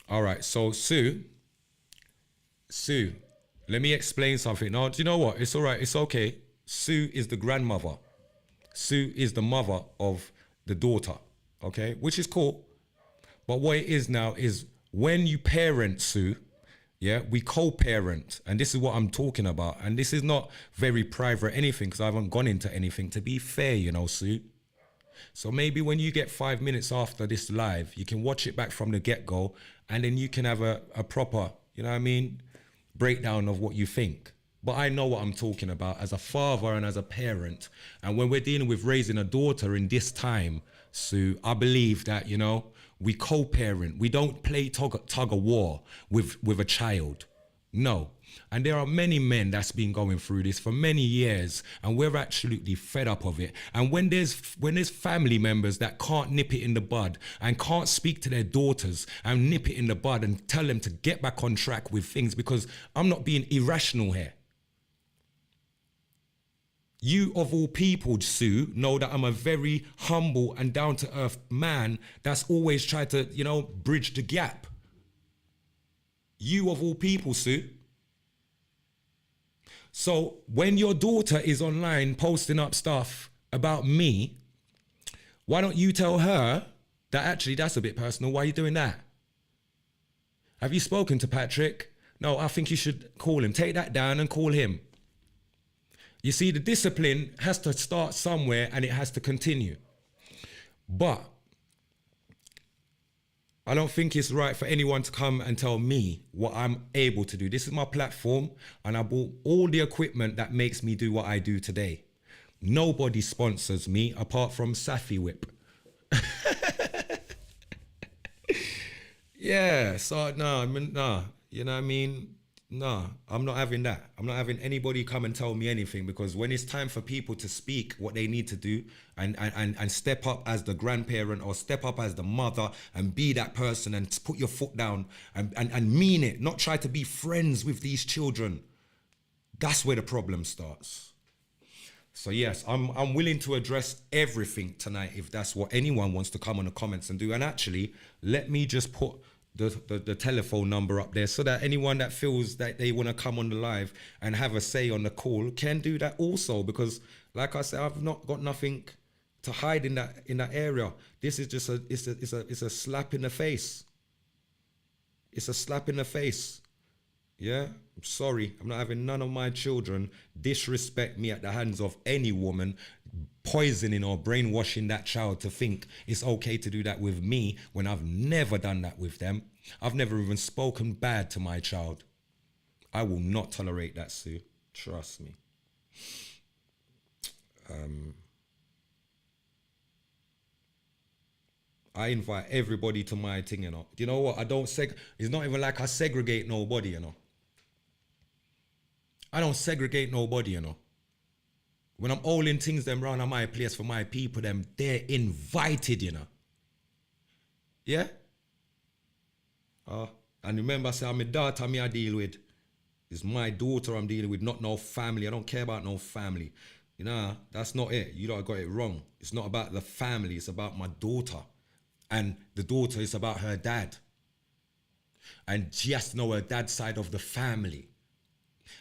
All right, so Sue, let me explain something. Now, do you know what? It's all right. It's okay. Sue is the grandmother. Sue is the mother of the daughter, okay? Which is cool. But what it is now is when you parent Sue, yeah, we co-parent. And this is what I'm talking about. And this is not very private or anything because I haven't gone into anything. To be fair, you know, Sue, So maybe when you get 5 minutes after this live, you can watch it back from the get-go, and then you can have a proper, you know what I mean, breakdown of what you think. But I know what I'm talking about as a father and as a parent. And when we're dealing with raising a daughter in this time, Sue, I believe that, you know, we co-parent. We don't play tug of war with a child. No. And there are many men that's been going through this for many years, and we're absolutely fed up of it. And when there's family members that can't nip it in the bud and can't speak to their daughters and nip it in the bud and tell them to get back on track with things, because I'm not being irrational here. You, of all people, Sue, know that I'm a very humble and down-to-earth man that's always tried to, you know, bridge the gap. You, of all people, Sue. So when your daughter is online posting up stuff about me, why don't you tell her that actually that's a bit personal? Why are you doing that? Have you spoken to Patrick? No, I think you should call him. Take that down and call him. You see, the discipline has to start somewhere and it has to continue. But I don't think it's right for anyone to come and tell me what I'm able to do. This is my platform, and I bought all the equipment that makes me do what I do today. Nobody sponsors me apart from Safi Whip. Yeah, so no, you know what I mean? No, I'm not having that. I'm not having anybody come and tell me anything, because when it's time for people to speak what they need to do and step up as the grandparent or step up as the mother and be that person and put your foot down and mean it, not try to be friends with these children, that's where the problem starts. So yes, I'm willing to address everything tonight if that's what anyone wants to come on the comments and do. And actually, let me just put the telephone number up there so that anyone that feels that they want to come on the live and have a say on the call can do that also, because like I said, I've not got nothing to hide in that area. This is just it's a slap in the face. It's a slap in the face. Yeah, I'm sorry. I'm not having none of my children disrespect me at the hands of any woman, poisoning or brainwashing that child to think it's okay to do that with me when I've never done that with them. I've never even spoken bad to my child. I will not tolerate that, Sue. Trust me. I invite everybody to my thing, you know. Do you know what? It's not even like I segregate nobody, you know. I don't segregate nobody, you know. When I'm hauling things them round at my place for my people, them, they're invited, you know. Yeah? And remember, say, I'm my daughter I deal with. It's my daughter I'm dealing with, not no family. I don't care about no family. You know, that's not it. You lot got it wrong. It's not about the family. It's about my daughter. And the daughter is about her dad. And she has to know her dad's side of the family,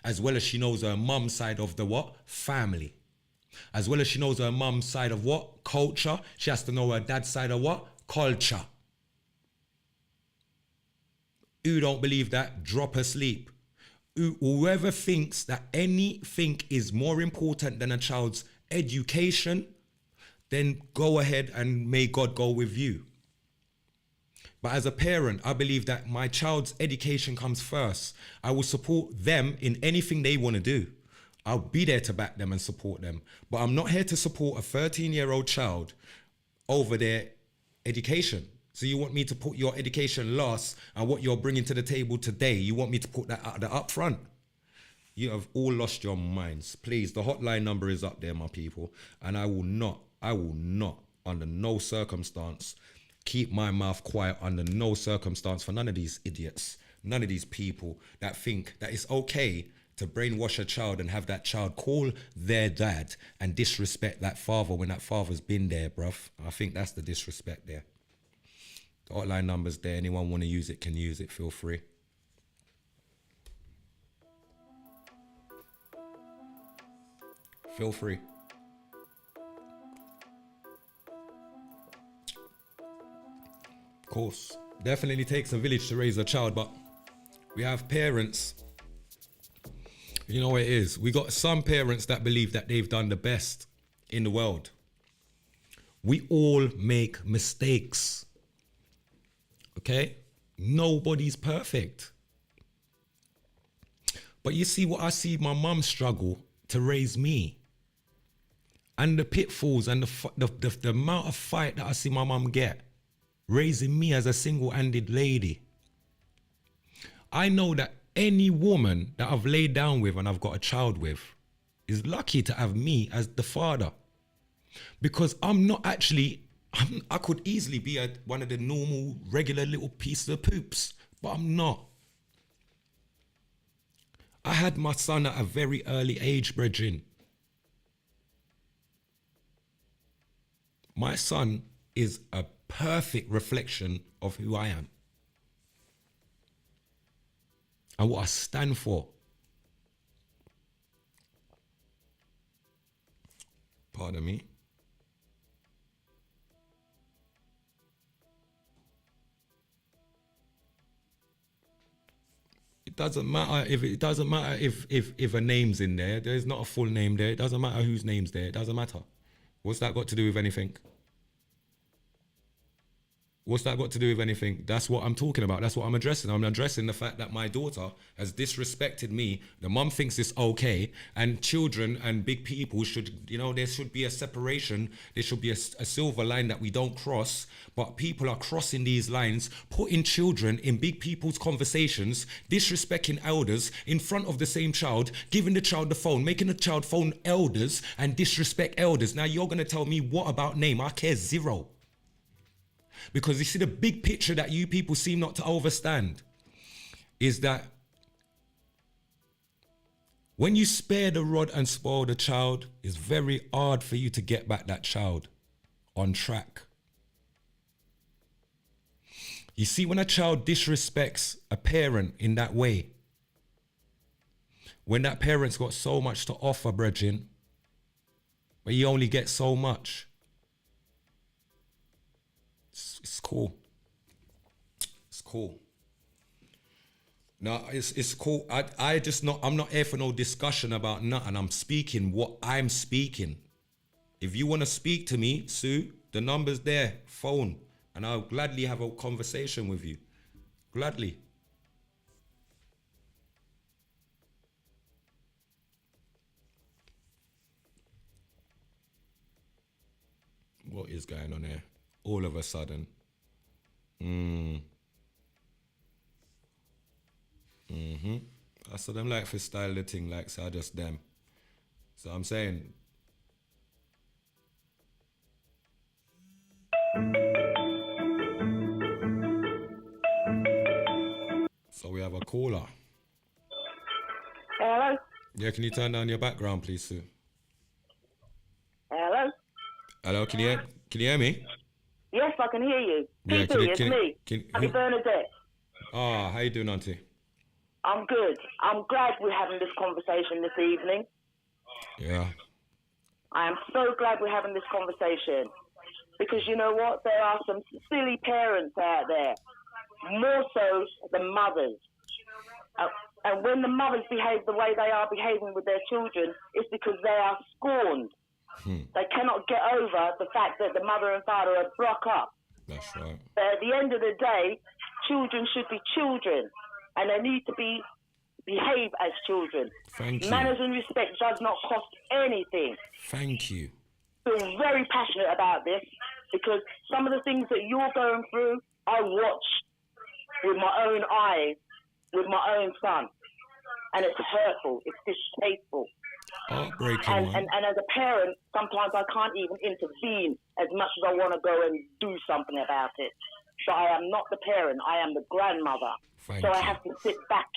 as well as she knows her mum's side of the what? Family. As well as she knows her mum's side of what? Culture. She has to know her dad's side of what? Culture. Who don't believe that, drop asleep. Whoever thinks that anything is more important than a child's education, then go ahead and may God go with you. But as a parent, I believe that my child's education comes first. I will support them in anything they want to do. I'll be there to back them and support them. But I'm not here to support a 13-year-old child over their education. So you want me to put your education last, and what you're bringing to the table today, you want me to put that up front? You have all lost your minds. Please, the hotline number is up there, my people. And I will not, under no circumstance, keep my mouth quiet under no circumstance for none of these idiots, none of these people that think that it's okay to brainwash a child and have that child call their dad and disrespect that father when that father's been there, bruv. I think that's the disrespect there. The hotline number's there. Anyone want to use it can use it. Feel free. Feel free. Of course, definitely takes a village to raise a child, but we have parents. You know what it is? We got some parents that believe that they've done the best in the world. We all make mistakes. Okay? Nobody's perfect. But you see what I see my mum struggle to raise me. And the pitfalls and the amount of fight that I see my mum get raising me as a single-handed lady. I know that any woman that I've laid down with and I've got a child with is lucky to have me as the father. Because I'm not actually, I could easily be one of the normal, regular little pieces of poops, but I'm not. I had my son at a very early age, brethren. My son is a perfect reflection of who I am and what I stand for. Pardon me. It doesn't matter if a name's in there. There's not a full name there. It doesn't matter whose name's there. It doesn't matter. What's that got to do with anything? What's that got to do with anything? That's what I'm talking about. That's what I'm addressing. I'm addressing the fact that my daughter has disrespected me. The mum thinks it's okay. And children and big people should, there should be a separation. There should be a silver line that we don't cross. But people are crossing these lines, putting children in big people's conversations, disrespecting elders in front of the same child, giving the child the phone, making the child phone elders and disrespect elders. Now you're going to tell me what about name? I care zero. Because you see, the big picture that you people seem not to understand is that when you spare the rod and spoil the child, it's very hard for you to get back that child on track. You see, when a child disrespects a parent in that way, when that parent's got so much to offer, brethren, but you only get so much, it's cool. It's cool. No, it's cool. I'm not here for no discussion about nothing. I'm speaking what I'm speaking. If you want to speak to me, Sue, the number's there, phone, and I'll gladly have a conversation with you. Gladly. What is going on here? All of a sudden. I saw them like for style the thing like so I just them. So I'm saying. So we have a caller. Hello? Yeah, can you turn down your background please, Sue? Hello? Hello, can you hear me? Yes, I can hear you. Yeah, it's me. Happy Bernadette. Ah, how you doing, Auntie? I'm good. I'm glad we're having this conversation this evening. Yeah. I am so glad we're having this conversation. Because you know what? There are some silly parents out there. More so than mothers. And when the mothers behave the way they are behaving with their children, it's because they are scorned. They cannot get over the fact that the mother and father are broke up. That's right. But at the end of the day, children should be children, and they need to behave as children. Thank you. Manners and respect does not cost anything. Thank you. I feel very passionate about this because some of the things that you're going through, I watched with my own eyes, with my own son, and it's hurtful. It's distasteful. Heartbreaking, and as a parent, sometimes I can't even intervene as much as I want to go and do something about it. So I am not the parent, I am the grandmother. Thank so you. I have to sit back,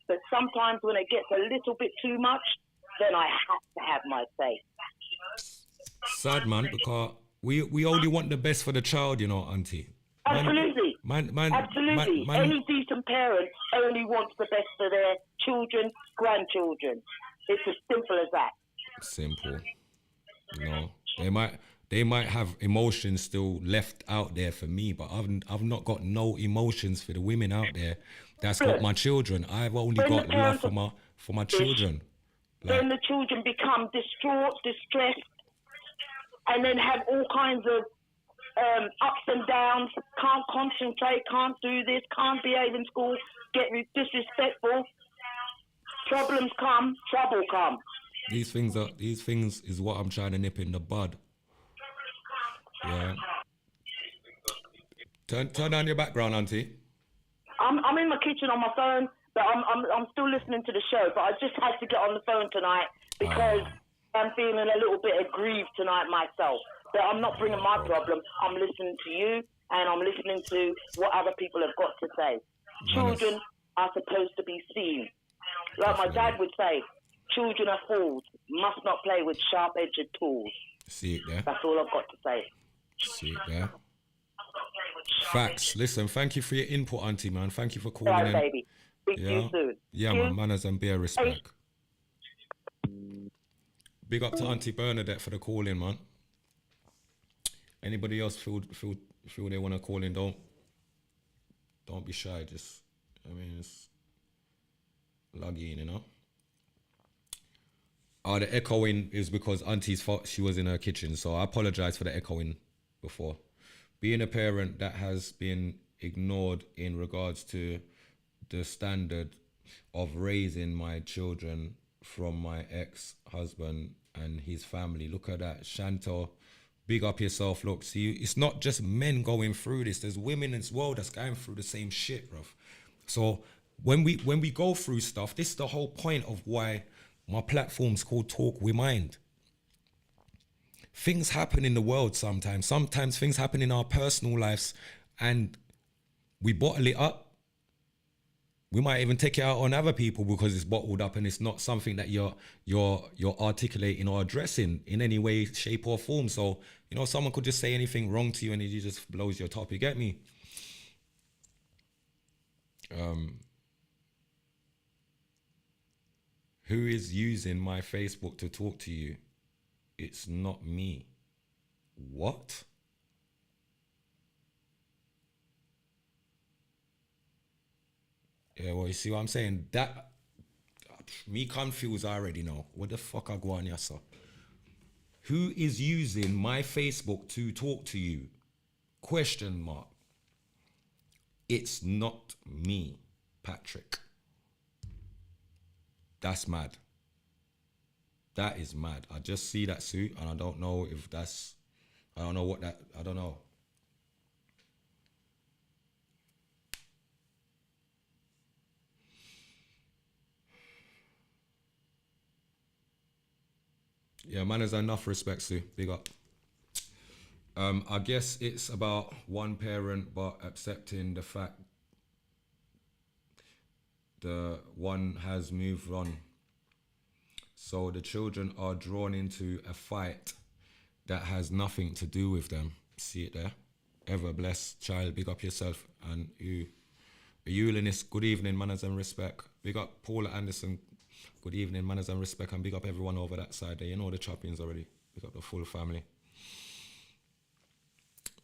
But sometimes when it gets a little bit too much, then I have to have my say. Sad, man, because we only want the best for the child, Auntie. Absolutely. Absolutely. Any decent parent only wants the best for their children, grandchildren. It's as simple as that. Simple. They might have emotions still left out there for me, but I've not got no emotions for the women out there that's got my children. I've only got love for my children. Then the children become distraught, distressed, and then have all kinds of ups and downs, can't concentrate, can't do this, can't behave in school, get disrespectful. Problems come, trouble come. These things is what I'm trying to nip in the bud. Yeah. Turn down your background, Auntie. I'm in my kitchen on my phone, but I'm still listening to the show. But I just had to get on the phone tonight because I'm feeling a little bit aggrieved tonight myself. But I'm not bringing my problem. I'm listening to you, and I'm listening to what other people have got to say. Children are supposed to be seen. Like my dad would say, children are fools, must not play with sharp-edged tools. See it there? That's all I've got to say. See it there? Facts. Listen, thank you for your input, Auntie, man. Thank you for calling Right, in. baby. Speak to you soon. Yeah, man. Manners and bare respect. Big up to Auntie Bernadette for the call in, man. Anybody else feel they want to call in? Don't be shy. Just, it's log in, you know. The echoing is because Auntie's fault. She was in her kitchen, so I apologize for the echoing before. Being a parent that has been ignored in regards to the standard of raising my children from my ex-husband and his family. Look at that. Chantal, big up yourself. Look, see, it's not just men going through this. There's women as well that's going through the same shit, bruv. So when we go through stuff, this is the whole point of why my platform's called Talk We Mind. Things happen in the world sometimes. Sometimes things happen in our personal lives and we bottle it up. We might even take it out on other people because it's bottled up and it's not something that you're articulating or addressing in any way, shape or form. So, someone could just say anything wrong to you and it just blows your top. You get me? Who is using my Facebook to talk to you? It's not me. What? Yeah, well, you see what I'm saying? That, me confused already now. What the fuck I go on here, sir? Who is using my Facebook to talk to you? Question mark. It's not me, Patrick. That's mad. That is mad. I just see that suit and I don't know if that's, I don't know what that, I don't know. Yeah, man, there's enough respect, Sue. Big up. I guess it's about one parent, but accepting the fact the one has moved on. So the children are drawn into a fight that has nothing to do with them. See it there? Ever blessed child, big up yourself. And you, Eulinist, good evening, manners and respect. Big up Paula Anderson, good evening, manners and respect. And big up everyone over that side there. You know the choppings already. Big up the full family.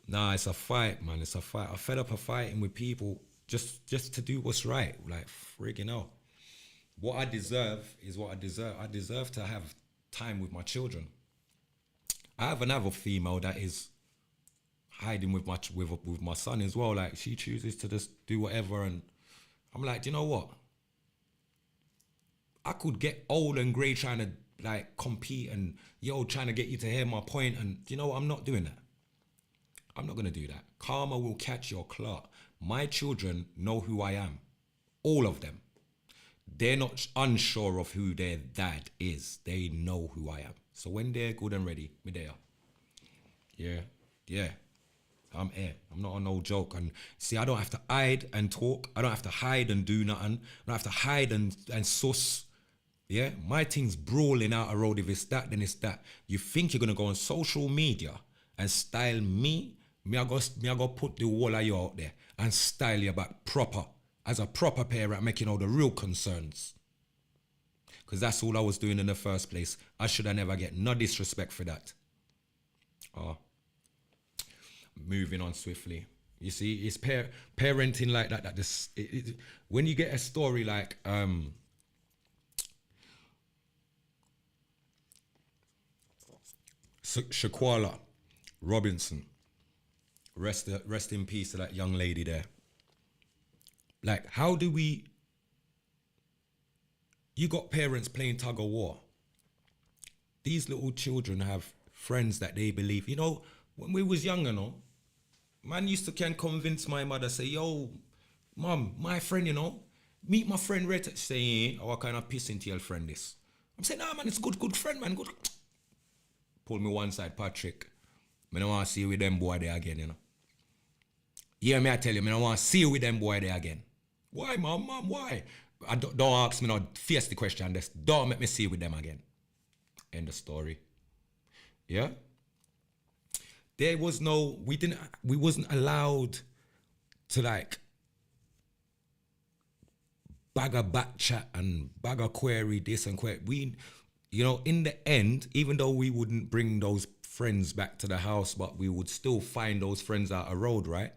Nah, it's a fight, man. It's a fight. I'm fed up of fighting with people just to do what's right. Like, friggin' hell. What I deserve is what I deserve. I deserve to have time with my children. I have another female that is hiding with my son as well. Like, she chooses to just do whatever, and I'm like, do you know what? I could get old and grey trying to like compete and trying to get you to hear my point, and do you know what? I'm not doing that. I'm not gonna do that. Karma will catch your clout. My children know who I am, all of them. They're not unsure of who their dad is. They know who I am. So when they're good and ready, me there. Yeah. I'm here. I'm not on no joke. And see, I don't have to hide and talk. I don't have to hide and do nothing. I don't have to hide and suss. Yeah, my thing's brawling out a road. If it's that, then it's that. You think you're gonna go on social media and style me? Me I go put the whole of you out there and style you back proper. As a proper parent, making all the real concerns. Because that's all I was doing in the first place. I should have never get no disrespect for that. Moving on swiftly. You see, it's parenting like that. When you get a story like Shaquala Robinson. Rest in peace to that young lady there. Like, how do we... You got parents playing tug of war. These little children have friends that they believe. You know, when we was younger, no, man used to can convince my mother, say, yo, mom, my friend, you know, meet my friend Red. Say, oh, what kind of pissing tail friend this? I'm saying, nah, man, it's good friend, man, good. Pull me one side, Patrick. I don't want to see you with them boy there again, you know. Yeah, me I tell you, I don't want to see you with them boy there again. Why, mom, why? Don't ask me, no, face the question. Just don't make me see you with them again. End of story. Yeah? There was no, we wasn't allowed to like bag a back chat and bag a query this and query. We, you know, in the end, even though we wouldn't bring those friends back to the house, but we would still find those friends out a road, right?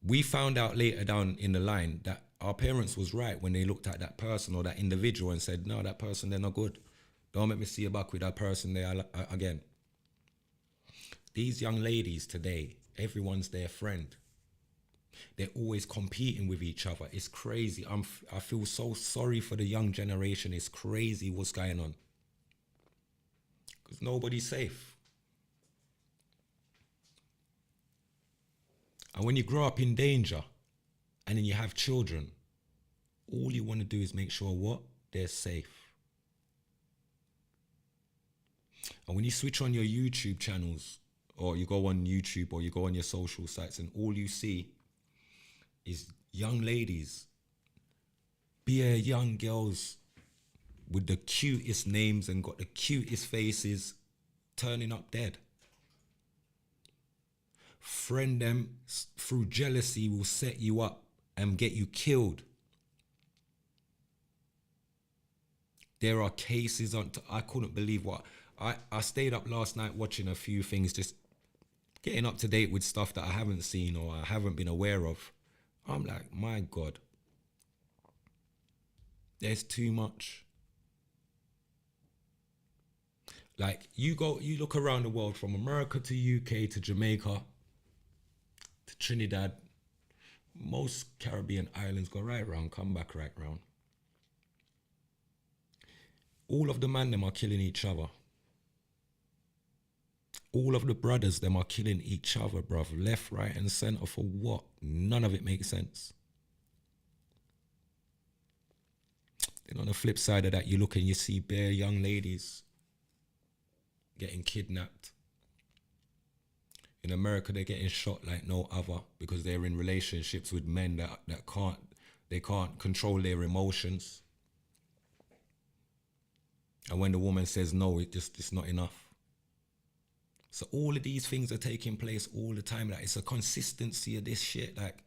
We found out later down in the line that our parents was right when they looked at that person or that individual and said, no, that person, they're not good. Don't make me see you back with that person there again. These young ladies today, everyone's their friend. They're always competing with each other. It's crazy. I feel so sorry for the young generation. It's crazy what's going on. Because nobody's safe. And when you grow up in danger and then you have children, all you want to do is make sure what? They're safe. And when you switch on your YouTube channels, or you go on YouTube or you go on your social sites, and all you see is young ladies, bare young girls with the cutest names and got the cutest faces turning up dead. Friend them through jealousy will set you up and get you killed. There are cases on, I couldn't believe what, I stayed up last night watching a few things, just getting up to date with stuff that I haven't seen or I haven't been aware of. I'm like, my God, there's too much. Like, you look around the world from America to UK to Jamaica to Trinidad, most Caribbean islands go right round, come back right round. All of the men them are killing each other. All of the brothers them are killing each other, bruv. Left, right and centre for what? None of it makes sense. Then on the flip side of that, you look and you see bare young ladies getting kidnapped. In America, they're getting shot like no other because they're in relationships with men that can't control their emotions. And when the woman says no, it's not enough. So all of these things are taking place all the time. Like, it's a consistency of this shit. Like,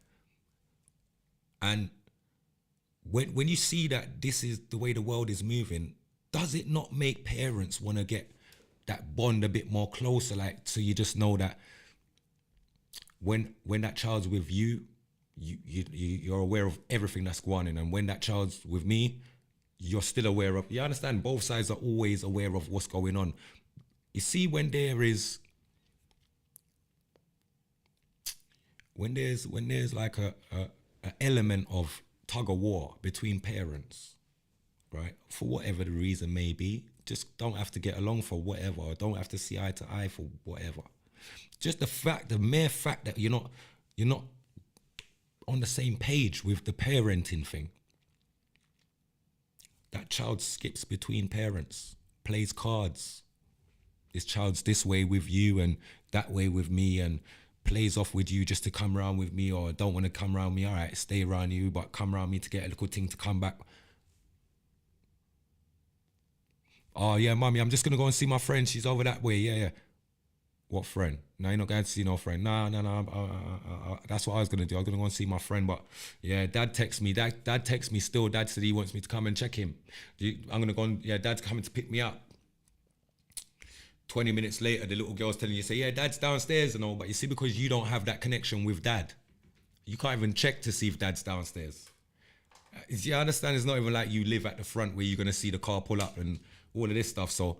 and when you see that this is the way the world is moving, does it not make parents want to get that bond a bit more closer? Like, so you just know that when that child's with you, you're aware of everything that's going on, and when that child's with me, you're still aware of. You understand? Both sides are always aware of what's going on. You see, when there's like a element of tug of war between parents, right? For whatever the reason may be, just don't have to get along for whatever, or don't have to see eye to eye for whatever. Just the mere fact that you're not on the same page with the parenting thing. That child skips between parents, plays cards. This child's this way with you and that way with me, and plays off with you just to come around with me, or don't want to come around me. All right, stay around you, but come around me to get a little thing to come back. Oh yeah, mommy, I'm just gonna go and see my friend. She's over that way. Yeah. What friend? No, you're not going to see no friend. No. That's what I was going to do. I was going to go and see my friend. But yeah, dad texts me. Dad texts me still. Dad said he wants me to come and check him. I'm going to go and, yeah, dad's coming to pick me up. 20 minutes later, the little girl's telling you, say, yeah, dad's downstairs and all. But you see, because you don't have that connection with dad, you can't even check to see if dad's downstairs. You understand? It's not even like you live at the front where you're going to see the car pull up and all of this stuff. So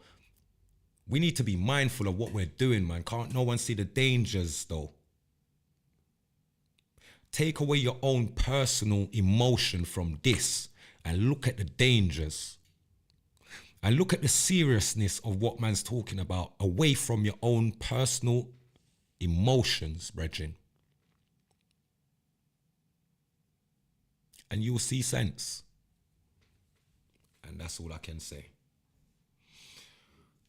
We need to be mindful of what we're doing, man. Can't no one see the dangers, though? Take away your own personal emotion from this and look at the dangers. And look at the seriousness of what man's talking about away from your own personal emotions, brethren. And you'll see sense. And that's all I can say.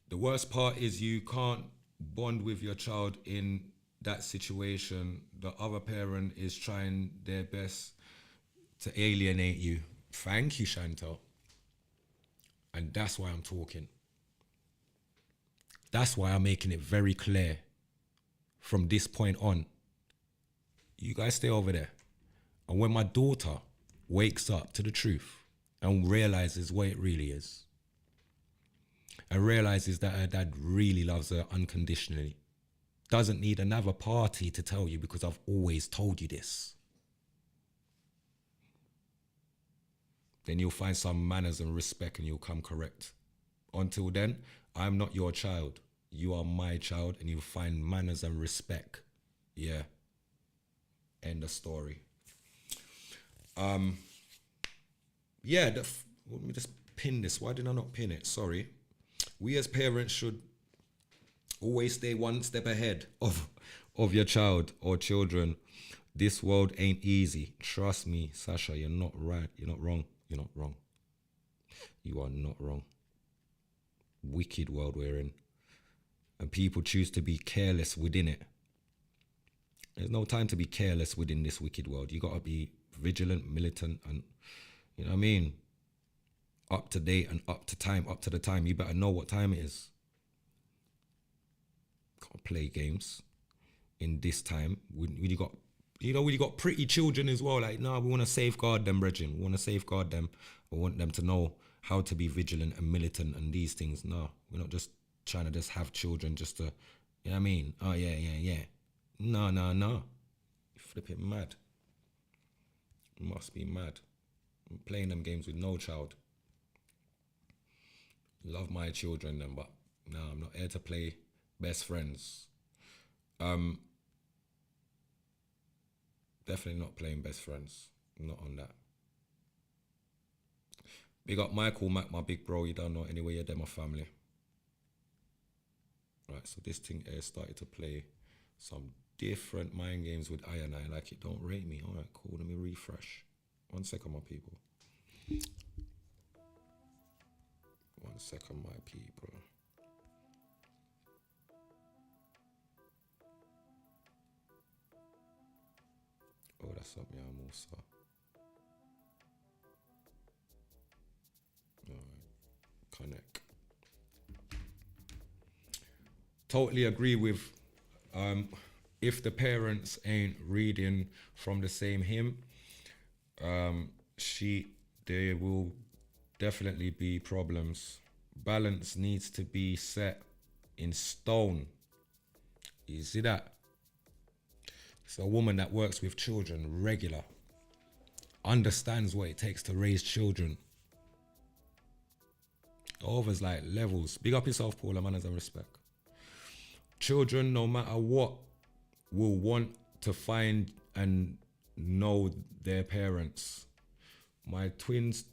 The worst part is you can't bond with your child in that situation. The other parent is trying their best to alienate you. Thank you, Chantal. And that's why I'm talking. That's why I'm making it very clear from this point on. You guys stay over there. And when my daughter wakes up to the truth and realizes what it really is, and realizes that her dad really loves her unconditionally, doesn't need another party to tell you because I've always told you this, then you'll find some manners and respect and you'll come correct. Until then, I'm not your child. You are my child, and you'll find manners and respect. Yeah. End of story. Yeah, let me just pin this. Why did I not pin it? Sorry. We as parents should always stay one step ahead of your child or children. This world ain't easy. Trust me, Sasha, you're not right. You're not wrong. You're not wrong. You are not wrong. Wicked world we're in. And people choose to be careless within it. There's no time to be careless within this wicked world. You got to be vigilant, militant, and, you know what I mean? Up to date and up to the time. You better know what time it is. Can't play games in this time. When you got, when you got pretty children as well, like, no, we want to safeguard them, brethren. We want to safeguard them. We want them to know how to be vigilant and militant and these things. No, we're not just trying to just have children just to, you know what I mean? Oh, yeah. No. Flipping mad. You must be mad. I'm playing them games with no child. Love my children then, but no, I'm not here to play best friends. Definitely not playing best friends. Not on that. Big up Michael, Mac, my big bro. You don't know anyway, you're there, my family. Right, so this thing here started to play some different mind games with I and I. Like, it don't rate me. All right, cool. Let me refresh. 1 second, my people. 1 second, my people. Oh, that's something I'm also. Alright, connect. Totally agree with if the parents ain't reading from the same hymn, there will definitely be problems. Balance needs to be set in stone. You see that? It's a woman that works with children regular, understands what it takes to raise children. Over's like levels. Big up yourself, Paula, manners and respect. Children, no matter what, will want to find and know their parents. My twins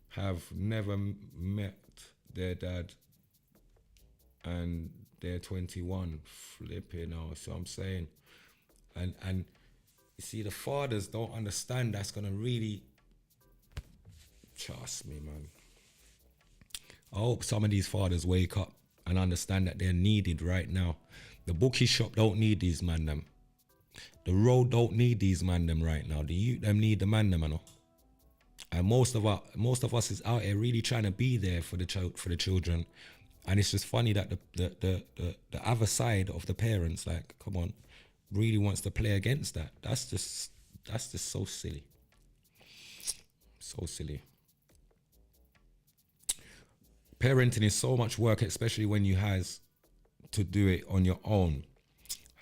have never met their dad, and they're 21. Flipping out, so I'm saying. And you see, the fathers don't understand that's gonna really, trust me, man. I hope some of these fathers wake up and understand that they're needed right now. The bookie shop don't need these man them. The road don't need these man them right now. The youth them need the man them, I know. And most of us is out here really trying to be there for the children. And it's just funny that the other side of the parents, like, come on, really wants to play against that. That's just so silly. So silly. Parenting is so much work, especially when you has to do it on your own.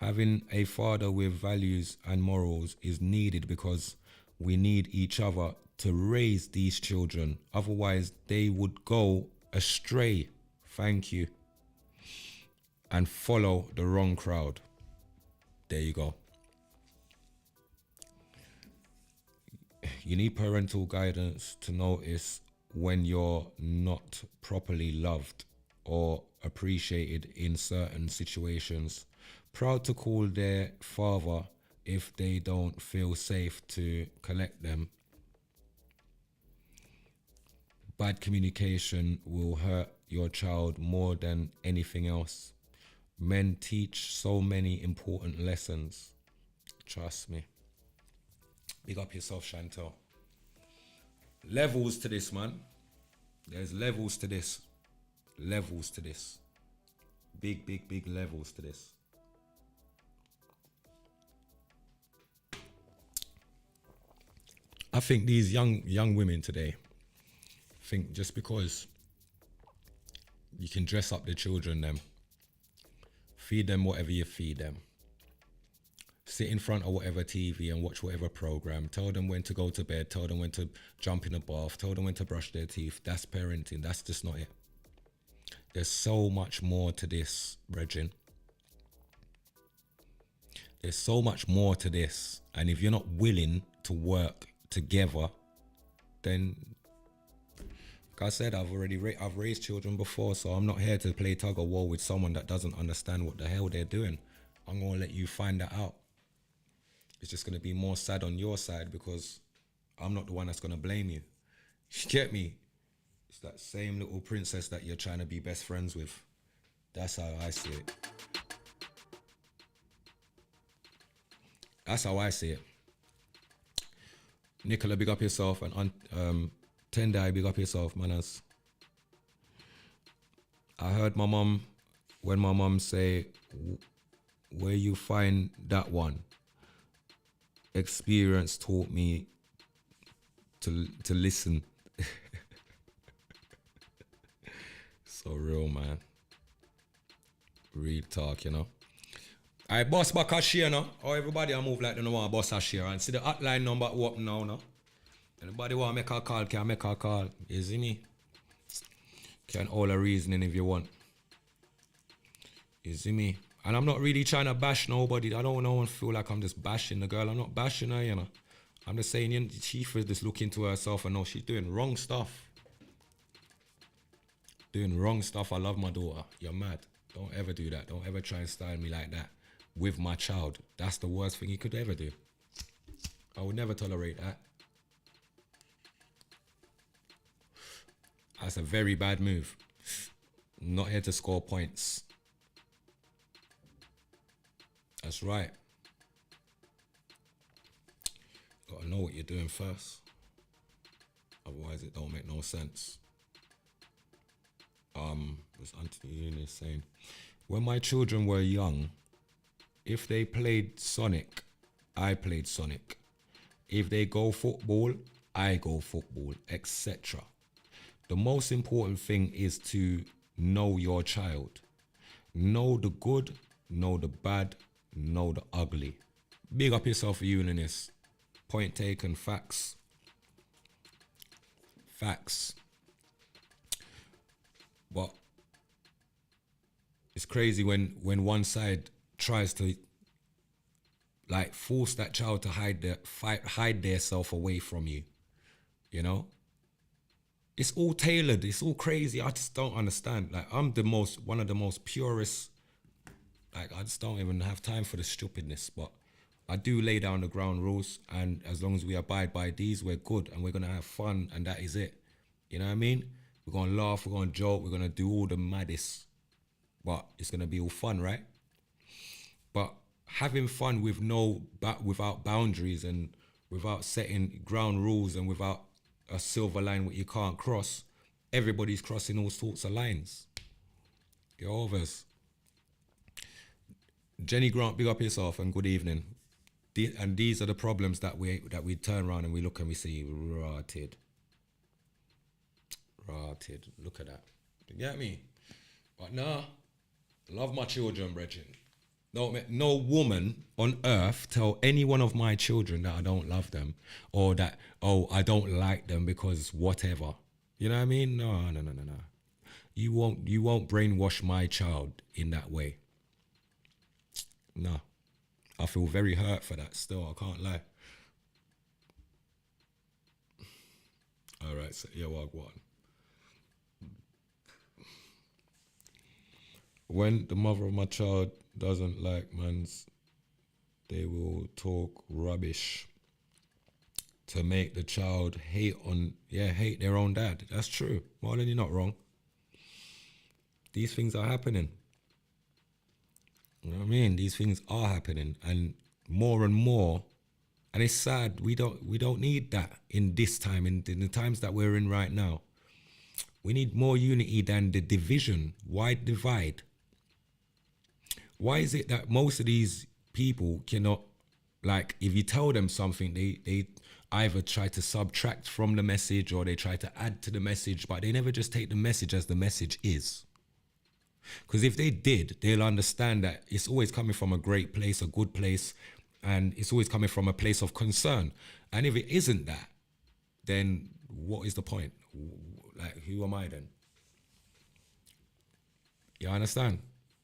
Having a father with values and morals is needed because we need each other to raise these children. Otherwise, they would go astray. Thank you. And follow the wrong crowd. There you go. You need parental guidance to notice when you're not properly loved or appreciated in certain situations. Proud to call their father if they don't feel safe to collect them. Bad communication will hurt your child more than anything else. Men teach so many important lessons. Trust me. Big up yourself, Chantel. Levels to this, man. There's levels to this. Levels to this. Big, big, big levels to this. I think these young women today think just because you can dress up the children, them, feed them whatever you feed them, sit in front of whatever TV and watch whatever program, tell them when to go to bed, tell them when to jump in the bath, tell them when to brush their teeth. That's parenting. That's just not it. There's so much more to this, brethren. There's so much more to this. And if you're not willing to work together, then, like I said, I've raised children before, so I'm not here to play tug of war with someone that doesn't understand what the hell they're doing. I'm going to let you find that out. It's just going to be more sad on your side because I'm not the one that's going to blame you. You get me? It's that same little princess that you're trying to be best friends with. That's how I see it. That's how I see it. Nicola, big up yourself. And Tendai, big up yourself, manners. I heard my mom, when my mom say, where you find that one? Experience taught me to listen. So real, man. Real talk, you know. I boss back a share, no? Or everybody I move like they don't want to boss a share. And see the hotline number open now, no? Anybody want to make a call, can make a call. You see me? Can all a reasoning if you want. You see me? And I'm not really trying to bash nobody. I don't want to feel like I'm just bashing the girl. I'm not bashing her, you know. I'm just saying, you know, she is just looking to herself and know she's doing wrong stuff. Doing wrong stuff. I love my daughter. You're mad. Don't ever do that. Don't ever try and style me like that with my child. That's the worst thing you could ever do. I would never tolerate that. That's a very bad move. I'm not here to score points. That's right. Gotta know what you're doing first. Otherwise it don't make no sense. As Anthony Union is saying, when my children were young, if they played Sonic, I played Sonic. If they go football, I go football, etc. The most important thing is to know your child. Know the good, know the bad, know the ugly. Big up yourself for Uranus. Point taken, facts. Facts. But it's crazy when one side tries to like force that child to hide their self away from you. You know? It's all tailored. It's all crazy. I just don't understand. Like, I'm one of the most purest. Like, I just don't even have time for the stupidness. But I do lay down the ground rules. And as long as we abide by these, we're good. And we're going to have fun. And that is it. You know what I mean? We're going to laugh. We're going to joke. We're going to do all the maddest. But it's going to be all fun, right? But having fun with without boundaries and without setting ground rules and without a silver line what you can't cross, everybody's crossing all sorts of lines. Get overs. Jenny Grant, big up yourself and good evening. And these are the problems that we turn around and we look and we see rotted. Look at that. You get me? But nah, love my children, brethren. No woman on earth tell any one of my children that I don't love them or that, I don't like them because whatever. You know what I mean? No. You won't brainwash my child in that way. No. I feel very hurt for that still, I can't lie. All right, so yeah, well, go on. When the mother of my child doesn't like mans, they will talk rubbish to make the child hate their own dad. That's true. Marlon, you're not wrong. These things are happening. You know what I mean? These things are happening, and more, and it's sad. We don't need that in this time, in the times that we're in right now. We need more unity than the division. Why divide? Why is it that most of these people cannot, like, if you tell them something, they either try to subtract from the message or they try to add to the message, but they never just take the message as the message is. Because if they did, they'll understand that it's always coming from a great place, a good place, and it's always coming from a place of concern. And if it isn't that, then what is the point? Like, who am I then? You understand?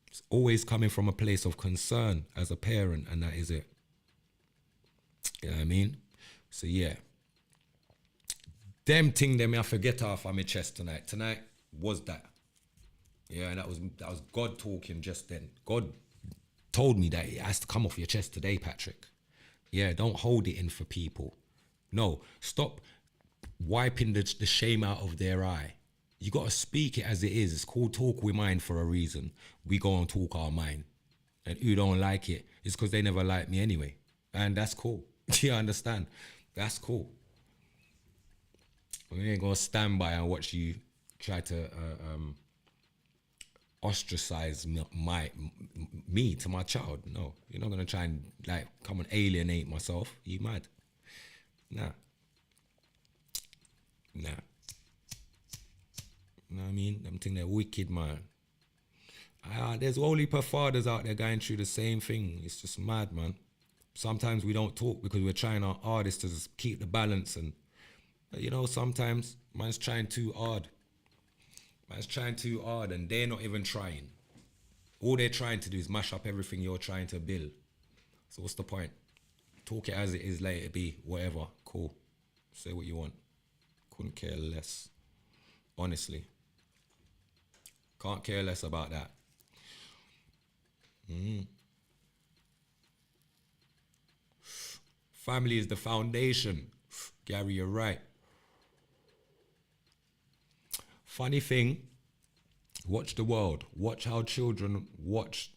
It's always coming from a place of concern as a parent, and that is it. You know what I mean? So yeah. Them thing them I forget off on my chest tonight. Tonight was that. Yeah, and that was God talking just then. God told me that it has to come off your chest today, Patrick. Yeah, don't hold it in for people. No, stop wiping the shame out of their eye. You got to speak it as it is. It's called talk with mind for a reason. We go and talk our mind. And who don't like it, it's because they never liked me anyway. And that's cool. You understand? That's cool. We ain't going to stand by and watch you try to ostracize me to my child. No, you're not going to try and like come and alienate myself. You mad? Nah. You know what I mean? Them think they're wicked, man. There's all heap of fathers out there going through the same thing. It's just mad, man. Sometimes we don't talk because we're trying our hardest to just keep the balance. And, you know, sometimes man's trying too hard. Man's trying too hard and they're not even trying. All they're trying to do is mash up everything you're trying to build. So what's the point? Talk it as it is, let it be, whatever, cool. Say what you want. Couldn't care less. Honestly. Can't care less about that. Family is the foundation. Gary, you're right. Funny thing, watch the world. Watch how children watch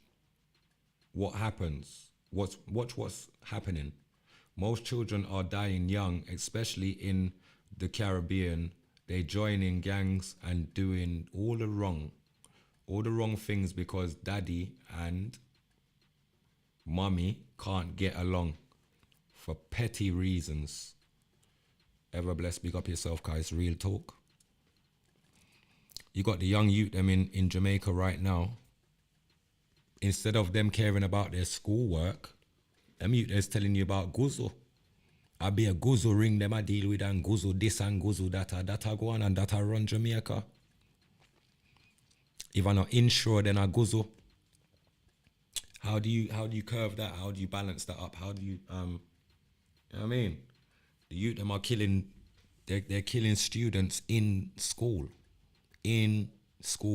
what happens. Watch what's happening. Most children are dying young, especially in the Caribbean. They join in gangs and doing all the wrong things because daddy and mommy can't get along for petty reasons. Ever blessed, big up yourself, guys. It's real talk. You got the young youth them in Jamaica right now. Instead of them caring about their schoolwork, them youth is telling you about guzzle. I be a guzzle ring them I deal with and guzzle this and guzzle that. That I go on and that I run Jamaica. If I'm not insured, then I guzzle. How do you curve that? How do you balance that up? How do you you know what I mean? The youth them are killing, they're killing students in school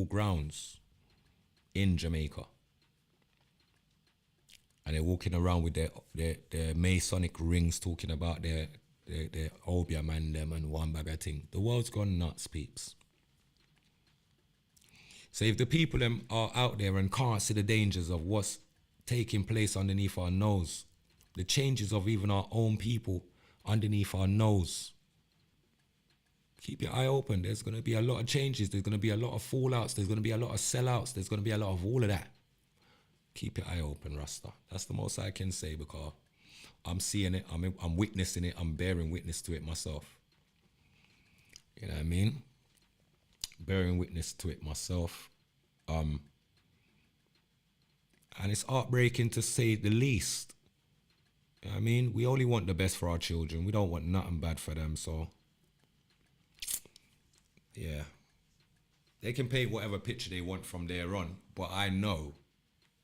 grounds in Jamaica. And they're walking around with their Masonic rings talking about their opium and them and one bag of thing. The world's gone nuts, peeps. So if the people them are out there and can't see the dangers of what's taking place underneath our nose, the changes of even our own people underneath our nose, keep your eye open. There's going to be a lot of changes. There's going to be a lot of fallouts. There's going to be a lot of sellouts. There's going to be a lot of all of that. Keep your eye open, Rasta. That's the most I can say because I'm seeing it. I'm witnessing it. I'm bearing witness to it myself. You know what I mean? Bearing witness to it myself. And it's heartbreaking to say the least. You know what I mean? We only want the best for our children. We don't want nothing bad for them. So, yeah. They can paint whatever picture they want from there on, but I know,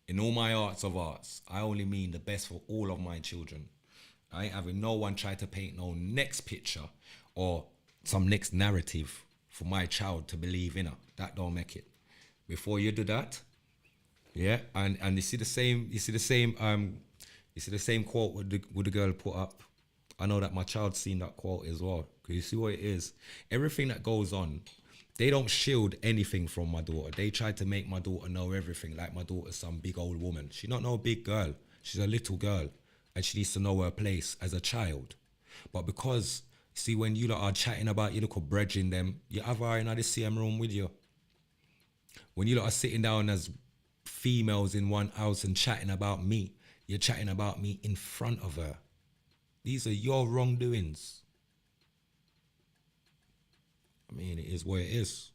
in all my arts of arts, I only mean the best for all of my children. I ain't having no one try to paint no next picture or some next narrative for my child to believe in her. That don't make it. Before you do that, yeah, and you see the same quote with the girl put up. I know that my child's seen that quote as well. Cause you see what it is. Everything that goes on, they don't shield anything from my daughter. They try to make my daughter know everything, like my daughter's some big old woman. She's not no big girl. She's a little girl, and she needs to know her place as a child. But because, see, when you lot are chatting about your little brethren them, you have her in the same room with you. When you lot are sitting down as females in one house and chatting about me, you're chatting about me in front of her. These are your wrongdoings. I mean, it is what it is.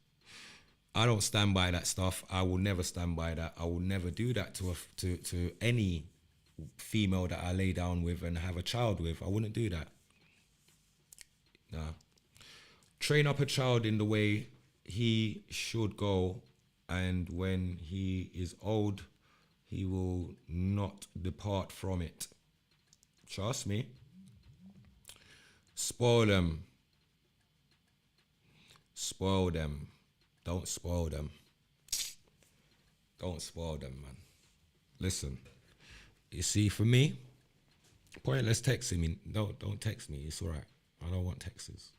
I don't stand by that stuff. I will never stand by that. I will never do that to any female that I lay down with and have a child with. I wouldn't do that. Nah. Train up a child in the way he should go, and when he is old, he will not depart from it. Trust me. Spoil them. Spoil them. Don't spoil them. Don't spoil them, man. Listen, you see, for me, pointless texting me. No, don't text me. It's all right. I don't want texts.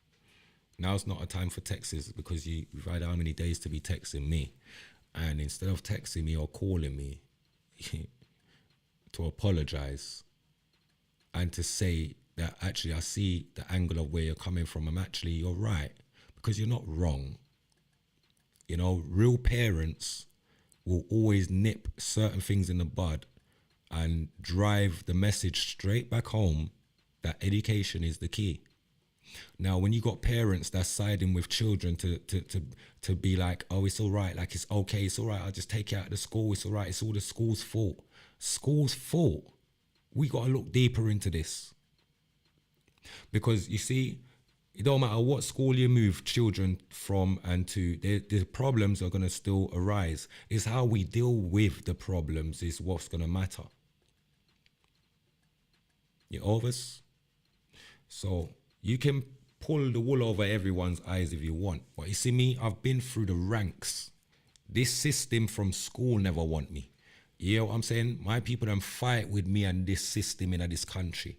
Now's not a time for texts because you've had how many days to be texting me. And instead of texting me or calling me to apologize and to say that actually I see the angle of where you're coming from, you're right, because you're not wrong. You know, real parents will always nip certain things in the bud and drive the message straight back home that education is the key. Now, when you got parents that's siding with children to be like, oh, it's all right, like it's okay, it's all right, I'll just take you out of the school, it's all right, it's all the school's fault. School's fault. We got to look deeper into this. Because you see, it don't matter what school you move children from and to, the problems are going to still arise. It's how we deal with the problems is what's going to matter. You overs? So you can pull the wool over everyone's eyes if you want. But you see me, I've been through the ranks. This system from school never want me. You know what I'm saying? My people don't fight with me and this system in this country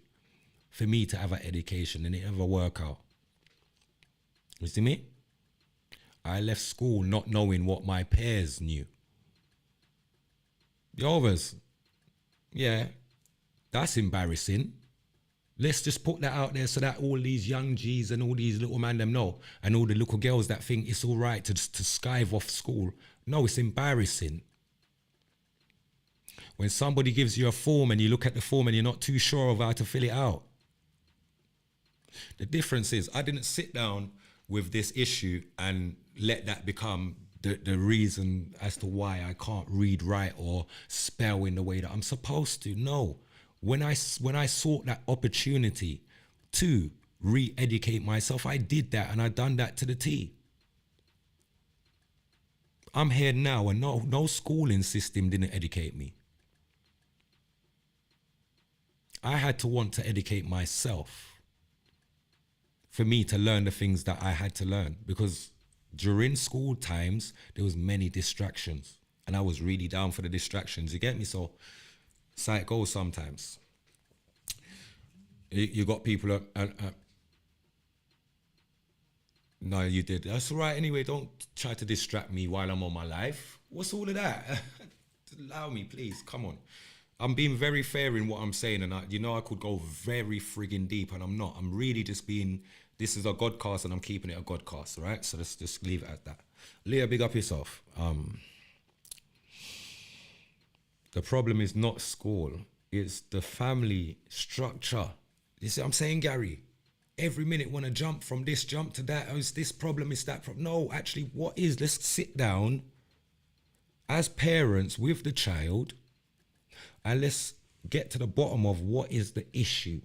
for me to have an education, and it never work out. You see me? I left school not knowing what my peers knew. The others, yeah, that's embarrassing. Let's just put that out there so that all these young G's and all these little man them know, and all the little girls that think it's all right to skive off school. No, it's embarrassing. When somebody gives you a form and you look at the form and you're not too sure of how to fill it out. The difference is I didn't sit down with this issue and let that become the reason as to why I can't read, write, or spell in the way that I'm supposed to. No. When I sought that opportunity to re-educate myself, I did that, and I done that to the T. I'm here now, and no schooling system didn't educate me. I had to want to educate myself for me to learn the things that I had to learn, because during school times, there was many distractions, and I was really down for the distractions, you get me? So it goes sometimes. You got people, no, you did. That's all right anyway, don't try to distract me while I'm on my life. What's all of that? Allow me, please, come on. I'm being very fair in what I'm saying, and I could go very friggin' deep, and I'm not. I'm really just being, this is a Godcast, and I'm keeping it a Godcast, right? So let's just leave it at that. Leah, big up yourself. The problem is not school, it's the family structure. You see what I'm saying, Gary? Every minute want to jump from this, jump to that. Oh, it's this problem, it's that problem. No, actually, what is, let's sit down as parents with the child and let's get to the bottom of what is the issue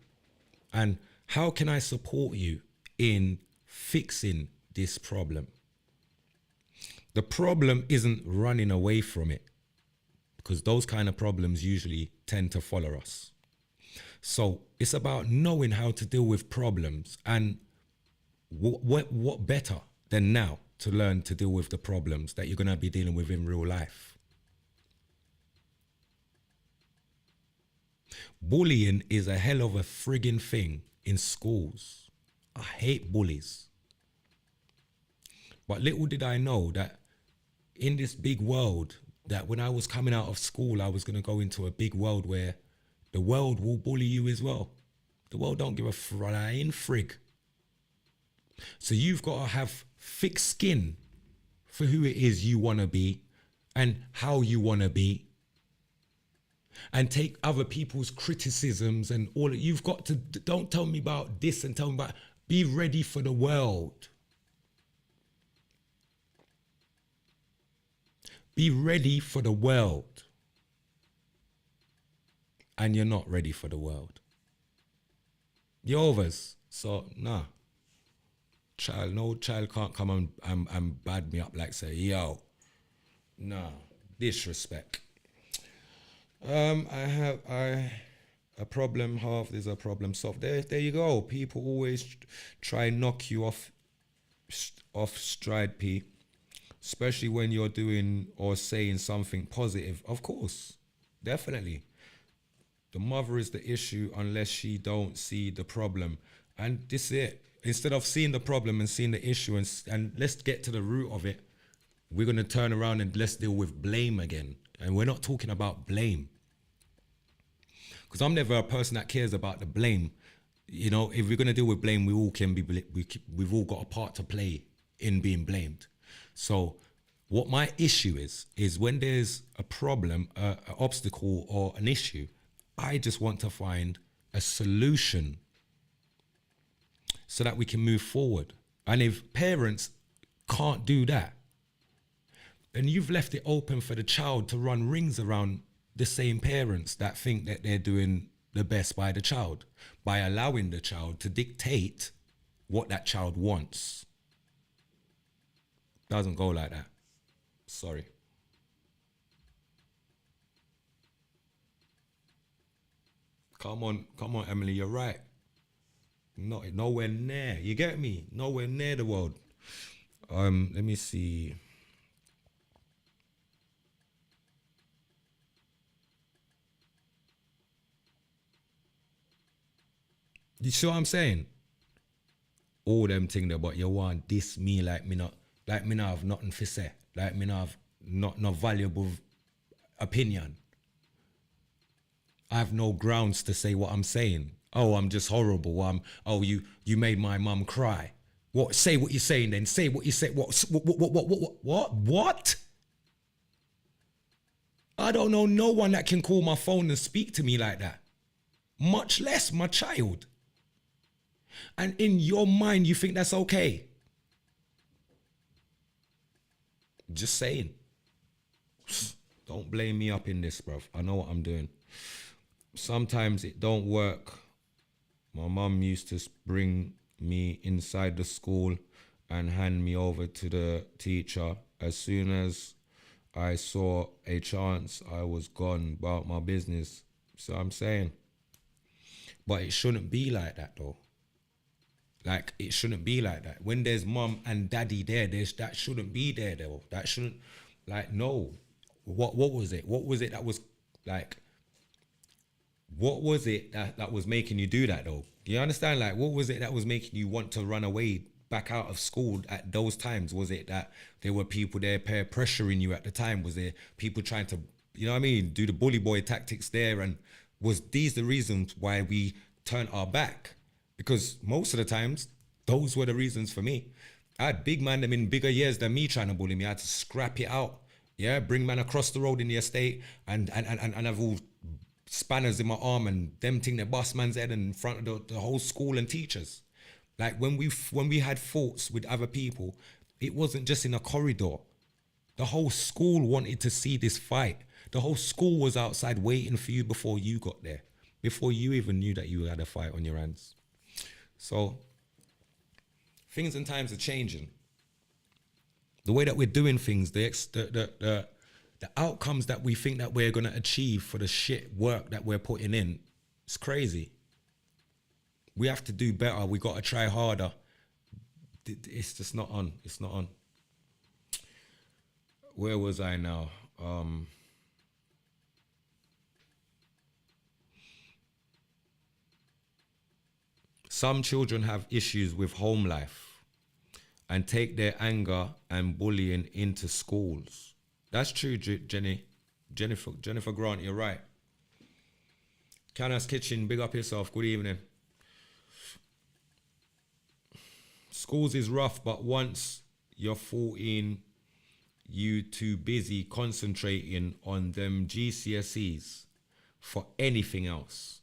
and how can I support you in fixing this problem. The problem isn't running away from it, because those kind of problems usually tend to follow us. So it's about knowing how to deal with problems, and what better than now to learn to deal with the problems that you're going to be dealing with in real life. Bullying is a hell of a friggin' thing in schools. I hate bullies. But little did I know that in this big world, that when I was coming out of school, I was going to go into a big world where the world will bully you as well. The world don't give a flying frig. So you've got to have thick skin for who it is you want to be and how you want to be. And take other people's criticisms and all. You've got to, don't tell me about this and tell me about, be ready for the world. Be ready for the world. And you're not ready for the world. You're overs. So, nah. No child can't come and bad me up like say, yo. Nah. Disrespect. A problem halved is a problem solved. There you go. People always try and knock you off stride, P. Especially when you're doing or saying something positive. Of course, definitely. The mother is the issue unless she don't see the problem. And this is it. Instead of seeing the problem and seeing the issue and let's get to the root of it, we're going to turn around and let's deal with blame again. And we're not talking about blame. Because I'm never a person that cares about the blame. You know, if we're going to deal with blame, we all can be, we've all got a part to play in being blamed. So what my issue is when there's a problem, an obstacle or an issue, I just want to find a solution so that we can move forward. And if parents can't do that, then you've left it open for the child to run rings around the same parents that think that they're doing the best by the child, by allowing the child to dictate what that child wants. Doesn't go like that. Sorry. Come on, Emily, you're right. Nowhere near. You get me? Nowhere near the world. Let me see. You see what I'm saying? All them things there, but you want diss me like me not have nothing to say. Like me not have not valuable opinion. I have no grounds to say what I'm saying. Oh, I'm just horrible. You made my mum cry. What? Say what you're saying then. Say what you say. What? I don't know no one that can call my phone and speak to me like that. Much less my child. And in your mind, you think that's okay. Just saying. Don't blame me up in this, bruv. I know what I'm doing. Sometimes it don't work. My mum used to bring me inside the school and hand me over to the teacher. As soon as I saw a chance, I was gone about my business. So I'm saying. But it shouldn't be like that though. Like, it shouldn't be like that. When there's mum and daddy there, that shouldn't be there though. That shouldn't, like, no. What was it? What was it that was, like, what was it that was making you do that though? Do you understand? Like, what was it that was making you want to run away back out of school at those times? Was it that there were people there pressuring you at the time? Was there people trying to, you know what I mean, do the bully boy tactics there? And was these the reasons why we turned our back? Because most of the times, those were the reasons for me. I had big man them in bigger years than me trying to bully me. I had to scrap it out. Yeah, bring man across the road in the estate and have all spanners in my arm and them thing that boss man's head in front of the whole school and teachers. Like when we had faults with other people, it wasn't just in a corridor. The whole school wanted to see this fight. The whole school was outside waiting for you before you got there, before you even knew that you had a fight on your hands. So things and times are changing. The way that we're doing things, the outcomes that we think that we're gonna achieve for the shit work that we're putting in, it's crazy. We have to do better. We gotta try harder. It's just not on. It's not on. Where was I now? Some children have issues with home life and take their anger and bullying into schools. That's true, Jennifer Grant, you're right. Canna's Kitchen, big up yourself. Good evening. Schools is rough, but once you're 14, you too busy concentrating on them GCSEs for anything else.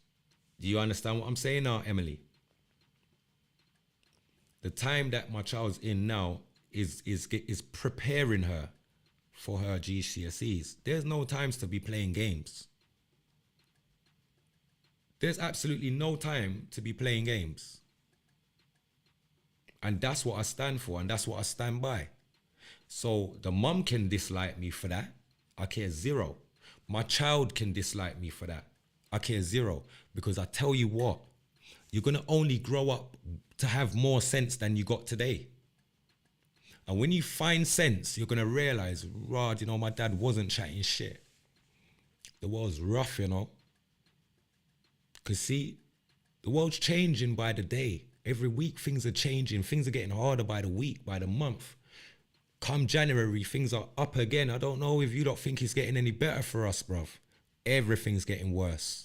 Do you understand what I'm saying now, Emily? The time that my child's in now is preparing her for her GCSEs. There's no times to be playing games. There's absolutely no time to be playing games. And that's what I stand for, and that's what I stand by. So the mum can dislike me for that. I care zero. My child can dislike me for that. I care zero. Because I tell you what, you're going to only grow up to have more sense than you got today. And when you find sense, you're going to realize, Rod, you know, my dad wasn't chatting shit. The world's rough, you know. Because see, the world's changing by the day. Every week, things are changing. Things are getting harder by the week, by the month. Come January, things are up again. I don't know if you don't think it's getting any better for us, bruv. Everything's getting worse.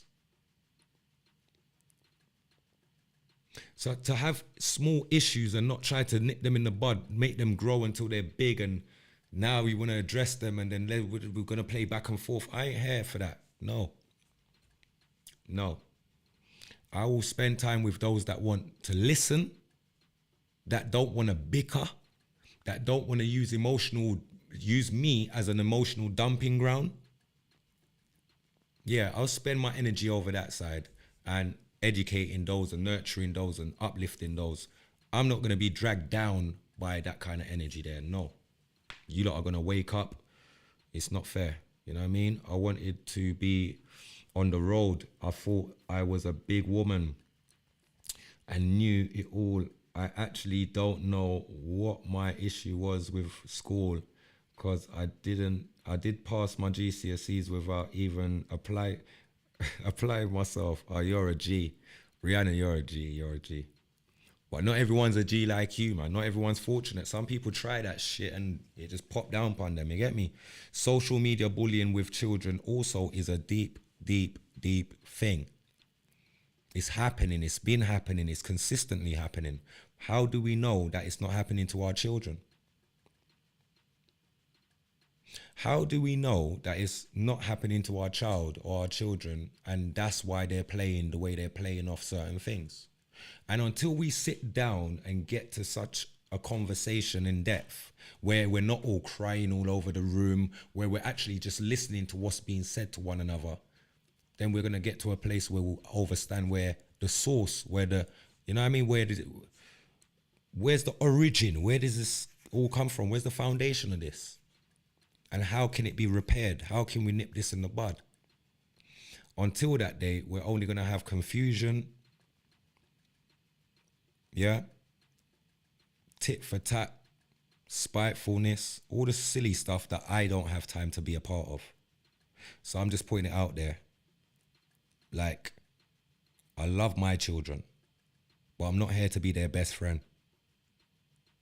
So to have small issues and not try to nip them in the bud, make them grow until they're big, and now we want to address them and then we're going to play back and forth. I ain't here for that. No. No. I will spend time with those that want to listen, that don't want to bicker, that don't want to use me as an emotional dumping ground. Yeah, I'll spend my energy over that side and educating those and nurturing those and uplifting those. I'm not going to be dragged down by that kind of energy there. No. You lot are going to wake up. It's not fair. You know what I mean? I wanted to be on the road. I thought I was a big woman and knew it all. I actually don't know what my issue was with school, because I did pass my GCSEs without even applying myself. Oh, you're a G. Rihanna, you're a G. But not everyone's a G like you, man. Not everyone's fortunate. Some people try that shit and it just popped down upon them, you get me? Social media bullying with children also is a deep thing. It's happening, it's been happening, it's consistently happening. How do we know that it's not happening to our children? How do we know that it's not happening to our child or our children, and that's why they're playing the way they're playing off certain things? And until we sit down and get to such a conversation in depth, where we're not all crying all over the room, where we're actually just listening to what's being said to one another, then we're going to get to a place where we'll understand where the source, where the, you know what I mean, where's the origin? Where does this all come from? Where's the foundation of this? And how can it be repaired? How can we nip this in the bud? Until that day, we're only going to have confusion. Yeah. Tit for tat, spitefulness, all the silly stuff that I don't have time to be a part of. So I'm just putting it out there. Like, I love my children, but I'm not here to be their best friend.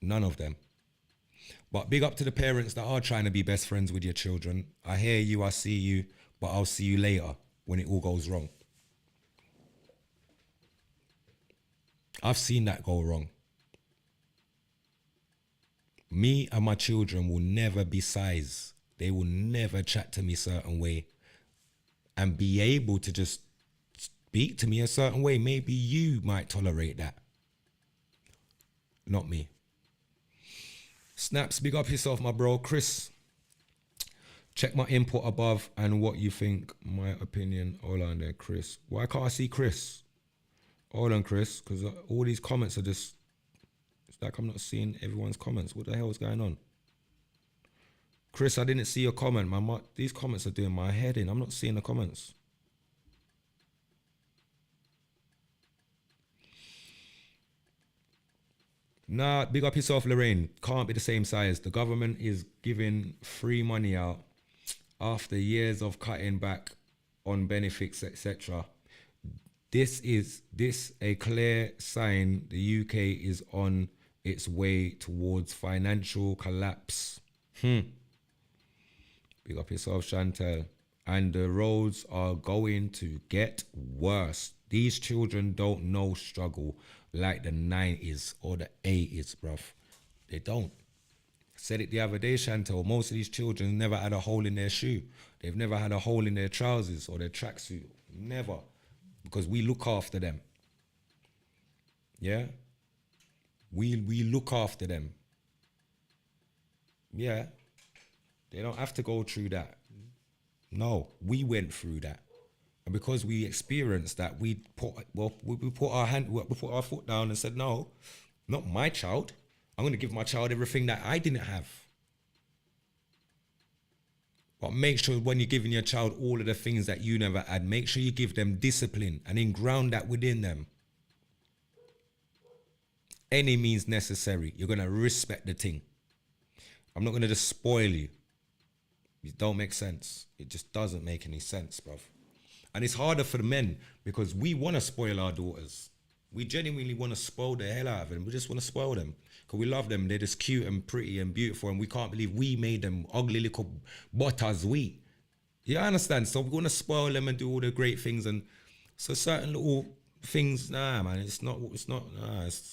None of them. But big up to the parents that are trying to be best friends with your children. I hear you, I see you, but I'll see you later when it all goes wrong. I've seen that go wrong. Me and my children will never be size. They will never chat to me a certain way and be able to just speak to me a certain way. Maybe you might tolerate that. Not me. Snaps, big up yourself, my bro. Chris, check my input above and what you think, my opinion. Hold on there, Chris. Why can't I see Chris? Hold on, Chris, because all these comments are just, it's like I'm not seeing everyone's comments. What the hell is going on? Chris, I didn't see your comment. These comments are doing my head in. I'm not seeing the comments. Nah, big up yourself, Lorraine. Can't be the same size. The government is giving free money out after years of cutting back on benefits, etc. This a clear sign the UK is on its way towards financial collapse. Big up yourself, Chantel. And the roads are going to get worse. These children don't know struggle like the 90s or the 80s, bruv. They don't. Said it the other day, Chantel. Most of these children never had a hole in their shoe. They've never had a hole in their trousers or their tracksuit. Never. Because we look after them. Yeah? We look after them. Yeah. They don't have to go through that. No, we went through that. And because we experienced that, we put our foot down and said, no, not my child. I'm going to give my child everything that I didn't have. But make sure when you're giving your child all of the things that you never had, make sure you give them discipline and then ground that within them. Any means necessary. You're going to respect the thing. I'm not going to just spoil you. It don't make sense. It just doesn't make any sense, bruv. And it's harder for the men because we want to spoil our daughters. We genuinely want to spoil the hell out of them. We just want to spoil them because we love them. They're just cute and pretty and beautiful and we can't believe we made them ugly little butters. You understand? So we want to spoil them and do all the great things. And so certain little things, nah, man, it's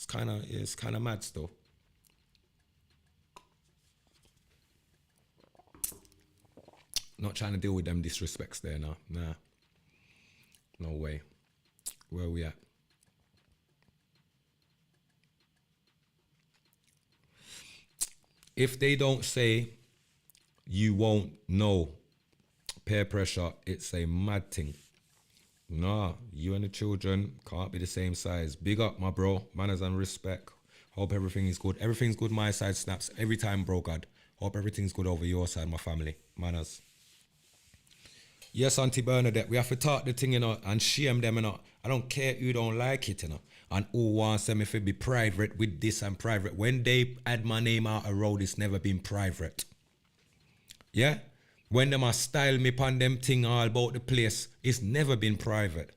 kind of mad still. Not trying to deal with them disrespects there now. Nah. No way. Where are we at? If they don't say, you won't know. Peer pressure, it's a mad thing. Nah, you and the children can't be the same size. Big up, my bro. Manners and respect. Hope everything is good. Everything's good my side, snaps. Every time, bro, God. Hope everything's good over your side, my family. Manners. Yes, Auntie Bernadette, we have to talk the thing, you know, and shame them, you know. I don't care who don't like it, you know. And who wants them if it be private with this and private. When they add my name out a road, it's never been private. Yeah? When them a style me upon them thing all about the place, it's never been private.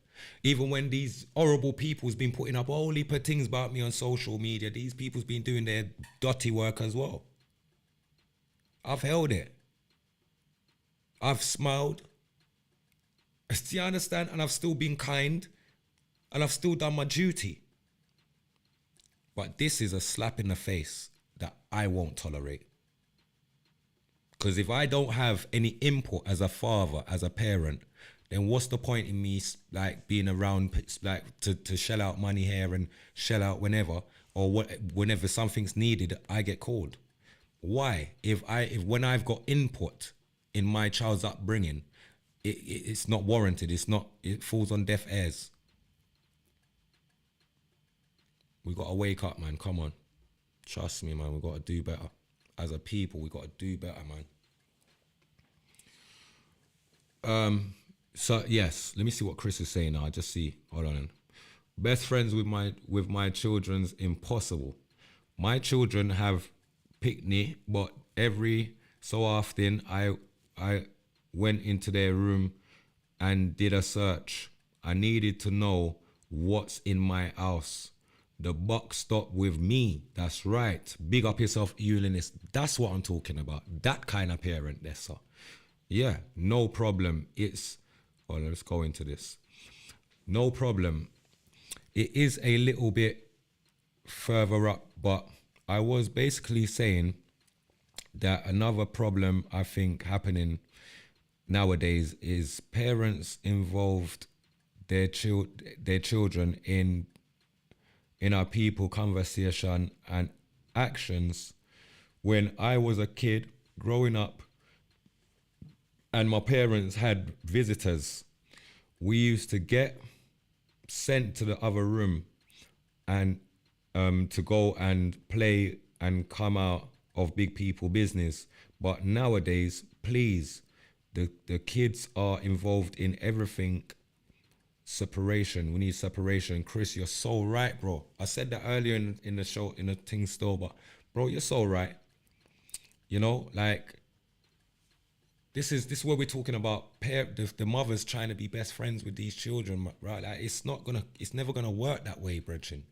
Even when these horrible people's been putting up all heap of things about me on social media, these people's been doing their dirty work as well. I've held it. I've smiled. Do you understand? And I've still been kind. And I've still done my duty. But this is a slap in the face that I won't tolerate. Because if I don't have any input as a father, as a parent, then what's the point in me like being around like to shell out money here and shell out whenever, or whenever something's needed, I get called. Why? If when I've got input in my child's upbringing, it's not warranted. It falls on deaf ears. We got to wake up, man. Come on. Trust me, man. We got to do better. As a people, we got to do better, man. So, yes. Let me see what Chris is saying now. I just see. Hold on. Best friends with my children's impossible. My children have picnic, but every so often I went into their room and did a search. I needed to know what's in my house. The buck stopped with me. That's right. Big up yourself, Eulinist. That's what I'm talking about. That kind of parent there, sir. Yeah, no problem. Let's go into this. No problem. It is a little bit further up, but I was basically saying that another problem I think happening nowadays is parents involved their children in our people conversation and actions. When I was a kid growing up and my parents had visitors, we used to get sent to the other room and to go and play and come out of big people business. But nowadays, please, the kids are involved in everything. Separation. We need separation. Chris, you're so right, bro. I said that earlier in the show, in the thing still, but bro, you're so right. You know, like this is what we're talking about. The mothers trying to be best friends with these children, right? Like it's never gonna work that way, brethren.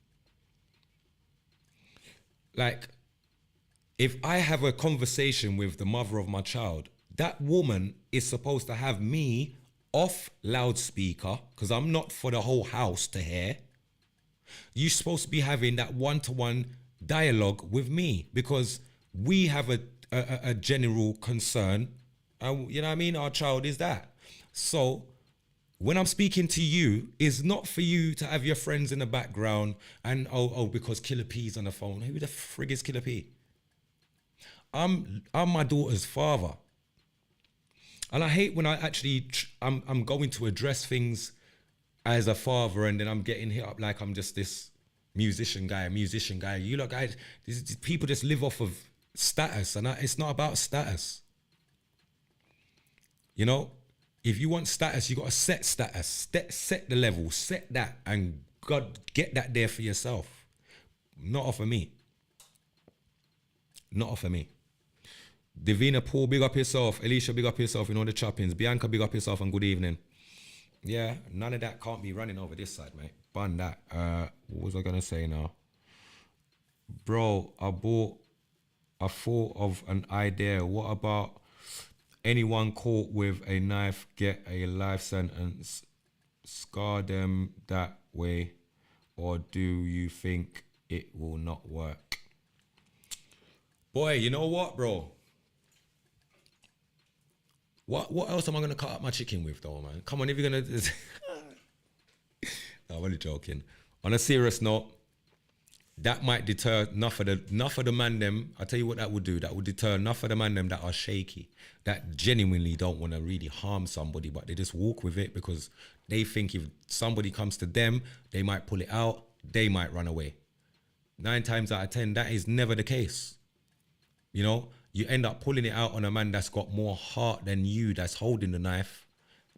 Like, if I have a conversation with the mother of my child, that woman is supposed to have me off loudspeaker, because I'm not for the whole house to hear. You're supposed to be having that one-to-one dialogue with me, because we have a general concern. You know what I mean? Our child is that. So when I'm speaking to you, it's not for you to have your friends in the background and because Killer P's on the phone. Who the frig is Killer P? I'm my daughter's father. And I hate when I actually, I'm going to address things as a father and then I'm getting hit up like I'm just this musician guy. You look, guys, people just live off of status, and it's not about status. You know, if you want status, you got to set status, set the level, set that, and God, get that there for yourself. Not off of me. Not off of me. Divina Paul, big up yourself. Alicia, big up yourself. You know the choppings. Bianca, big up yourself and good evening. Yeah, none of that can't be running over this side, mate. Bun that. What was I gonna say now? Bro, I thought of an idea. What about anyone caught with a knife get a life sentence? Scar them that way, or do you think it will not work? Boy, you know what, bro? What else am I gonna cut up my chicken with, though, man? Come on, if you're gonna. No, I'm only joking. On a serious note, that might deter enough of the man them. I tell you what that would do. That would deter enough of the man them that are shaky, that genuinely don't want to really harm somebody, but they just walk with it because they think if somebody comes to them, they might pull it out, they might run away. 9 times out of 10, that is never the case. You know, you end up pulling it out on a man that's got more heart than you, that's holding the knife.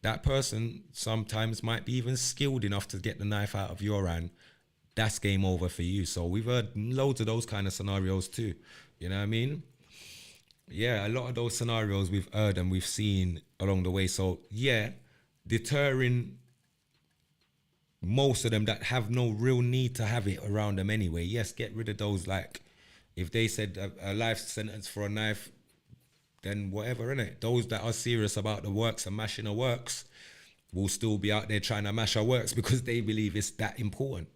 That person sometimes might be even skilled enough to get the knife out of your hand. That's game over for you. So we've heard loads of those kind of scenarios too. You know what I mean? Yeah, a lot of those scenarios we've heard and we've seen along the way. So yeah, deterring most of them that have no real need to have it around them anyway. Yes, get rid of those. Like, if they said a life sentence for a knife, then whatever, innit? Those that are serious about the works and mashing the works will still be out there trying to mash our works because they believe it's that important.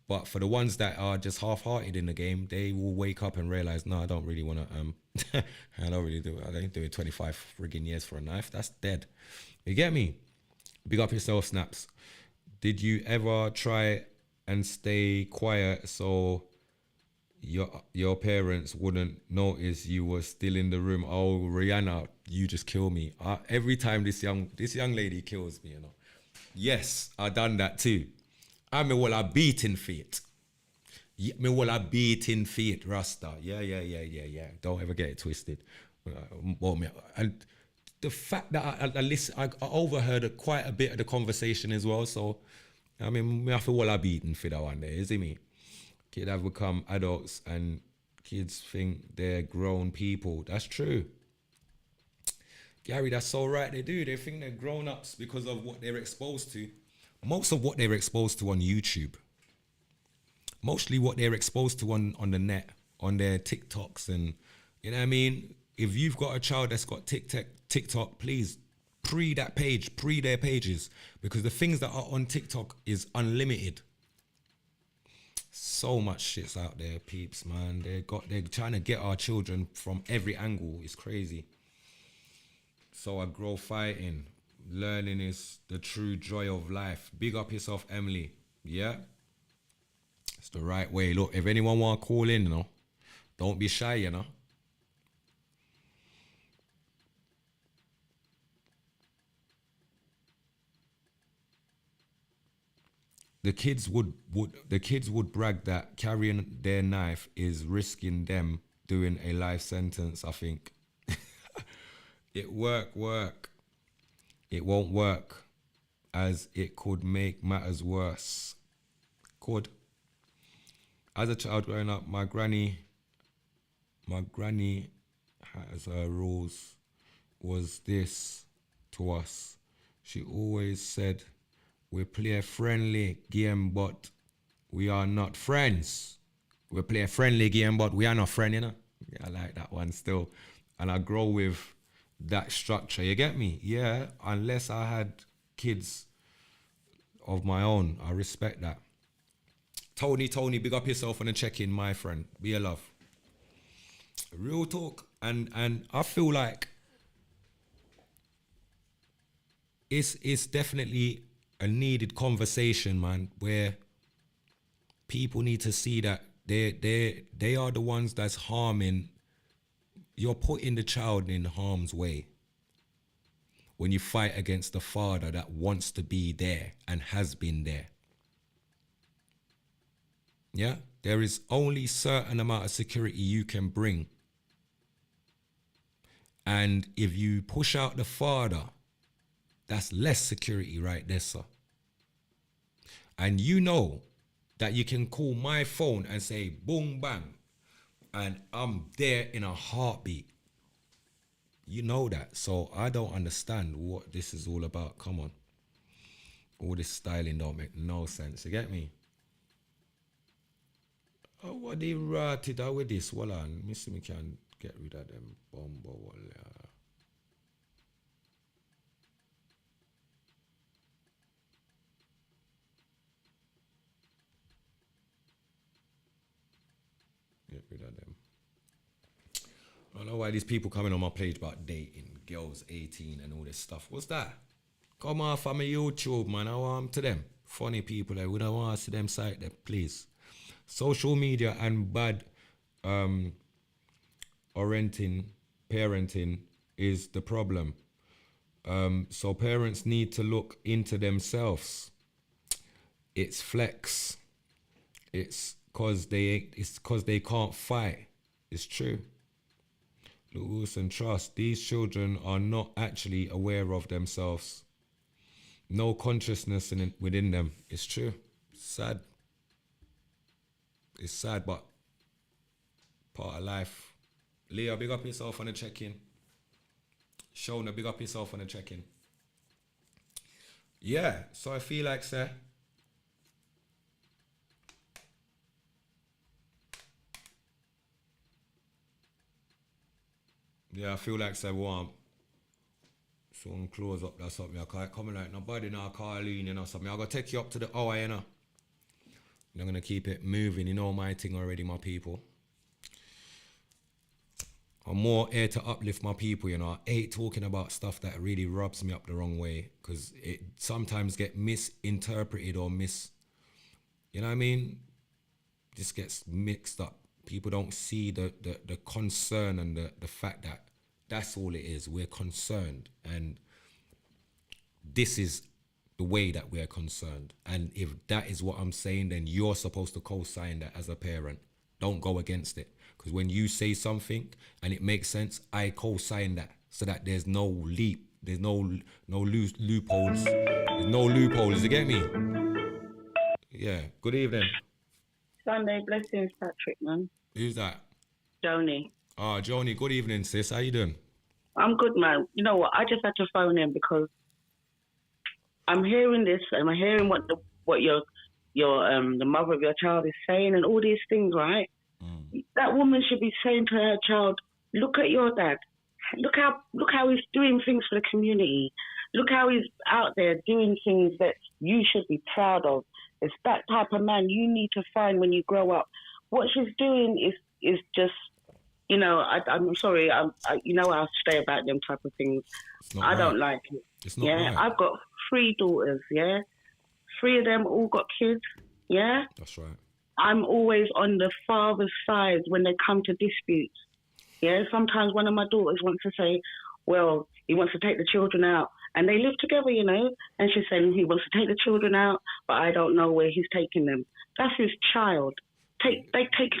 But for the ones that are just half-hearted in the game, they will wake up and realize, no, I don't really want to, I don't really do it. I ain't doing 25 friggin' years for a knife. That's dead. You get me? Big up yourself, Snaps. Did you ever try and stay quiet so your parents wouldn't notice you were still in the room? Oh, Rihanna, you just kill me. Every time this young lady kills me, you know. Yes, I done that too. I mean, well, I beaten feet. Me well, I beaten feet, Rasta. Yeah. Don't ever get it twisted. And the fact that I listen, I overheard quite a bit of the conversation as well. So, I mean, me have to well, I beaten feet that one day, is it me? Kids have become adults and kids think they're grown people. That's true. Gary, that's so right. They do. They think they're grown-ups because of what they're exposed to. Most of what they're exposed to on YouTube. Mostly what they're exposed to on the net, on their TikToks. And, you know what I mean? If you've got a child that's got TikTok, please pre their pages. Because the things that are on TikTok is unlimited. So much shit's out there, peeps, man. They're trying to get our children from every angle. It's crazy. So I grow fighting. Learning is the true joy of life. Big up yourself, Emily. Yeah? It's the right way. Look, if anyone want to call in, you know, don't be shy, you know. The kids would brag that carrying their knife is risking them doing a life sentence, I think. It work. It won't work, as it could make matters worse. Could. As a child growing up, my granny, as her rules, was this to us. She always said, we play a friendly game, but we are not friends. We play a friendly game, but we are not friends, you know? Yeah, I like that one still. And I grow with that structure, you get me? Yeah, unless I had kids of my own, I respect that. Tony, big up yourself on a check-in, my friend. Be a love. Real talk. And I feel like it's definitely a needed conversation, man, where people need to see that they are the ones that's harming. You're putting the child in harm's way when you fight against the father that wants to be there and has been there. Yeah, there is only certain amount of security you can bring. And if you push out the father, that's less security right there, sir. And you know that you can call my phone and say, boom, bang, and I'm there in a heartbeat. You know that. So I don't understand what this is all about. Come on. All this styling don't make no sense. You get me? Oh, what they ratted out with this? Well, me see me can get rid of them. Bombo. Get rid of them. I don't know why these people coming on my page about dating, girls 18 and all this stuff. What's that? Come off of my YouTube, man. I want to them. Funny people that we don't want to see them site there, please. Social media and bad parenting is the problem. So parents need to look into themselves. It's flex. It's cause they can't fight. It's true. Lose and trust. These children are not actually aware of themselves. No consciousness within them. It's true. Sad. It's sad, but part of life. Leah, big up yourself on a check-in. Shona, big up yourself on a check-in. Yeah, so I feel like, sir, warm. So I'm close up, that's something I can't come like nobody now call in, you know, something. I'm gonna take you up to the hour, you know. I'm gonna keep it moving, you know my thing already, my people. I'm more here to uplift my people, you know. I hate talking about stuff that really rubs me up the wrong way, because it sometimes get misinterpreted or you know what I mean? Just gets mixed up. People don't see the concern and the fact that that's all it is. We're concerned, and this is the way that we're concerned. And if that is what I'm saying, then you're supposed to co-sign that as a parent. Don't go against it. Because when you say something and it makes sense, I co-sign that, so that there's no there's no loopholes. There's no loopholes, you get me? Yeah. Good evening. Sunday blessings, Patrick, man. Who's that? Joni. Ah, Joni, good evening, sis. How you doing? I'm good, man. You know what? I just had to phone in because I'm hearing this, and I'm hearing what your the mother of your child is saying, and all these things, right? That woman should be saying to her child, "Look at your dad. Look how he's doing things for the community. Look how he's out there doing things that you should be proud of. It's that type of man you need to find when you grow up." What she's doing is just, you know, I'm sorry, you know how I say about them type of things. I don't like it. It's not right. I've got 3 daughters, 3 of them all got kids, That's right. I'm always on the father's side when they come to disputes. Sometimes one of my daughters wants to say, well, he wants to take the children out. And they live together, you know. And she's saying he wants to take the children out, but I don't know where he's taking them. That's his child. let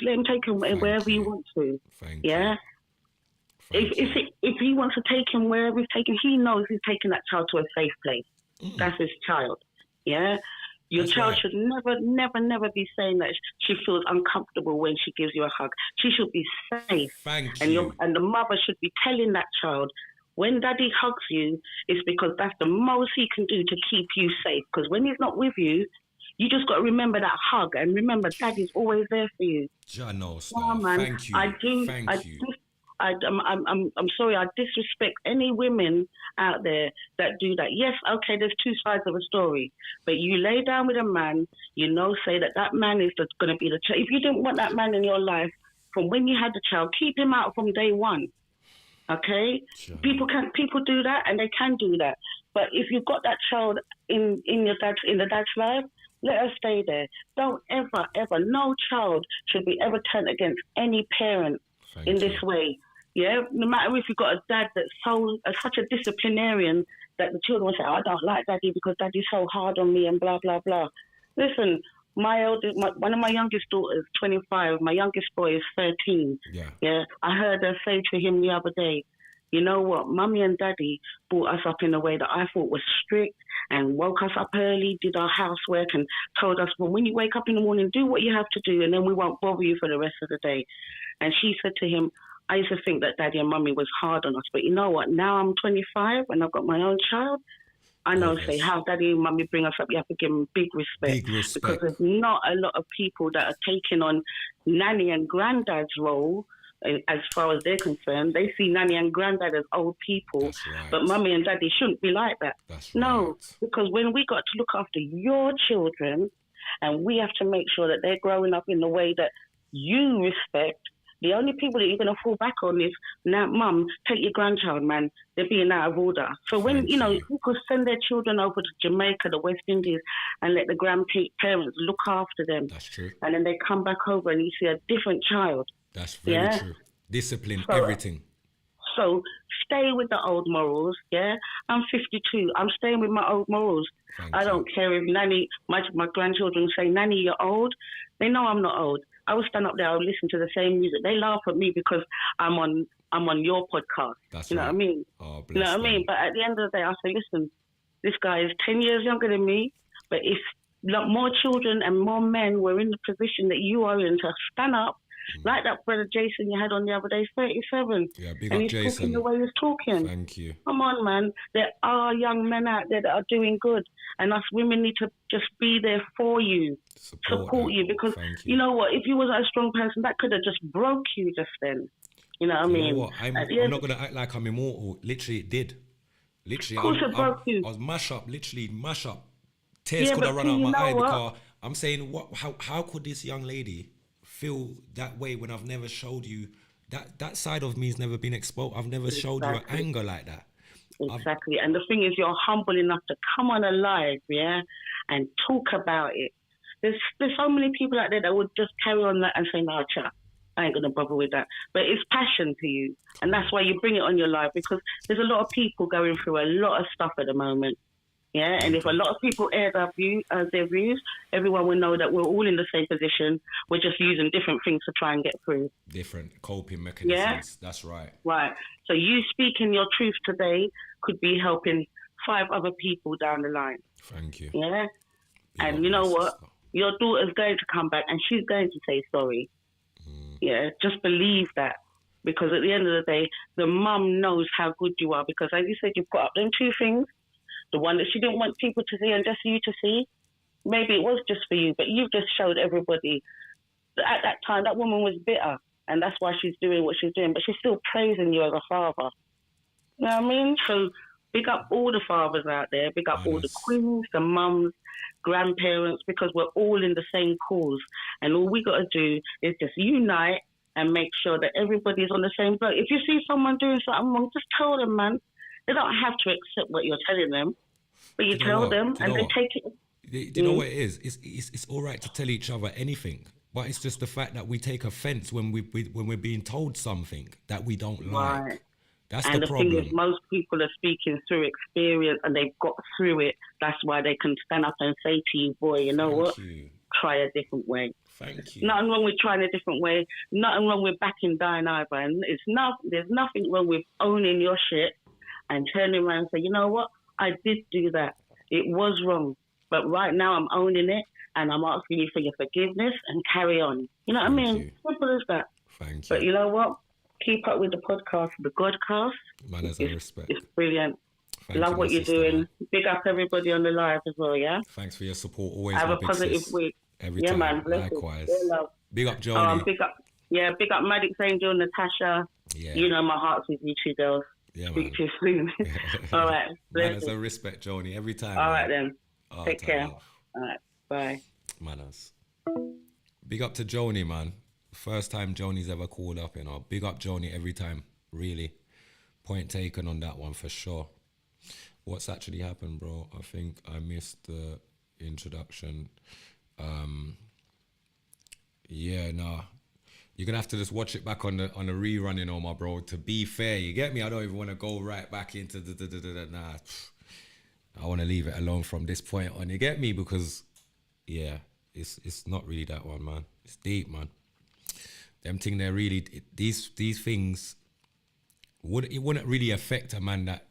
him take him wherever he wants to. Thank yeah. you. Thank you. If he wants to take him wherever he's taking, he knows he's taking that child to a safe place. That's his child. Yeah. Your That's child right. should never be saying that she feels uncomfortable when she gives you a hug. She should be safe. Thank and you. And the mother should be telling that child, when daddy hugs you, it's because that's the most he can do to keep you safe. Because when he's not with you, you just got to remember that hug and remember daddy's always there for you. No, Oh, man. thank you. Thank you. I'm sorry, I disrespect any women out there that do that. Yes, okay, there's two sides of a story, but you lay down with a man, say that man is going to be the child. If you didn't want that man in your life from when you had the child, keep him out from day one. Okay, sure. People do that, and they can do that. But if you've got that child in the dad's life, let her stay there. Don't ever, no child should be ever turned against any parent in this way. Yeah, no matter if you've got a dad that's such a disciplinarian that the children will say, I don't like daddy because daddy's so hard on me and blah, blah, blah. Listen, one of my youngest daughters, 25, my youngest boy is 13. Yeah. I heard her say to him the other day, you know what, mummy and daddy brought us up in a way that I thought was strict and woke us up early, did our housework and told us, well, when you wake up in the morning, do what you have to do and then we won't bother you for the rest of the day. And she said to him, I used to think that daddy and mummy was hard on us, but you know what, now I'm 25 and I've got my own child, I know, say, how daddy and mummy bring us up, you have to give them big respect. Because there's not a lot of people that are taking on nanny and granddad's role as far as they're concerned. They see nanny and granddad as old people, but mummy and daddy shouldn't be like that. Because when we got to look after your children and we have to make sure that they're growing up in the way that you respect, the only people that you're going to fall back on is, now, mum, take your grandchild, man. They're being out of order. So when, people send their children over to Jamaica, the West Indies, and let the grandparents look after them. That's true. And then they come back over and you see a different child. That's very true. Discipline, everything. So stay with the old morals, yeah? I'm 52. I'm staying with my old morals. I don't care if Nanny, my grandchildren say, Nanny, you're old. They know I'm not old. I will stand up there, I will listen to the same music. They laugh at me because I'm on your podcast. That's you know what I mean? Oh, you know what I mean? But at the end of the day, I say, listen, this guy is 10 years younger than me, but if more children and more men were in the position that you are in to stand up, like that brother Jason you had on the other day, 37. Yeah, big and up he's Jason. talking the way he's talking. Thank you. Come on, man. There are young men out there that are doing good, and us women need to just be there for you, support you, because you know what? If you was a strong person, that could have just broke you just then. You know what I mean? You know what? I'm not going to act like I'm immortal. Literally, it did. Literally, of course it broke you. I was mash up. Tears could have run out my eye because I'm saying, how could this young lady feel that way when I've never showed you that side of me has never been exposed. I've never showed you anger like that. Exactly. And the thing is, you're humble enough to come on a live, and talk about it. There's so many people out there that would just carry on that and say, no, chat, I ain't going to bother with that. But it's passion to you. And that's why you bring it on your live, because there's a lot of people going through a lot of stuff at the moment. Yeah, and if a lot of people air their views, everyone will know that we're all in the same position. We're just using different things to try and get through. Different coping mechanisms. Yeah? That's right. Right. So you speaking your truth today could be helping 5 other people down the line. Thank you. Yeah. And you know what? Your daughter's going to come back and she's going to say sorry. Yeah, just believe that. Because at the end of the day, the mum knows how good you are. Because as you said, you put up them 2 things. The one that she didn't want people to see and just you to see. Maybe it was just for you, but you've just showed everybody that at that time that woman was bitter, and that's why she's doing what she's doing, but she's still praising you as a father. You know what I mean? So big up all the fathers out there, big up all the queens, the mums, grandparents, because we're all in the same cause. And all we got to do is just unite and make sure that everybody's on the same boat. If you see someone doing something wrong, just tell them, man. They don't have to accept what you're telling them, but you tell them and they take it. Do you know what it is? It's all right to tell each other anything, but it's just the fact that we take offence when we're being told something that we don't like. That's the problem. And the thing is, most people are speaking through experience and they've got through it. That's why they can stand up and say to you, boy, you know what? try a different way. Thank you. Nothing wrong with trying a different way. Nothing wrong with backing down either. And there's nothing wrong with owning your shit and turning around and say, you know what? I did do that. It was wrong. But right now I'm owning it and I'm asking you for your forgiveness and carry on. You know what I mean? Simple as that. Thank you. But you know what? Keep up with the podcast, the Godcast. Manners and respect. It's brilliant. Thank Love you, what my you're sister, doing. man. Big up everybody on the live as well, yeah? Thanks for your support. Always Have my a big positive sis. week. Every Yeah, time. man. Bless you. Likewise. Yeah, love. Big up, Joni. Big up Maddox Angel, Natasha. Yeah. You know my heart's with you two girls. Yeah, Speak man. to you soon. All right. Bless Manners you. and respect, Joni. Every time. All man. right then. Oh, Take time care. off. All right. Bye. Manners. Big up to Joni, man. First time Joni's ever called up, you know. Big up Joni every time. Really. Point taken on that one for sure. What's actually happened, bro? I think I missed the introduction. Yeah, nah. You're gonna have to just watch it back on the rerun, you know, my bro. To be fair, you get me? I don't even want to go right back into nah. I want to leave it alone from this point on. You get me? Because yeah, it's not really that one, man. It's deep, man. Them thing they're really these things wouldn't really affect a man that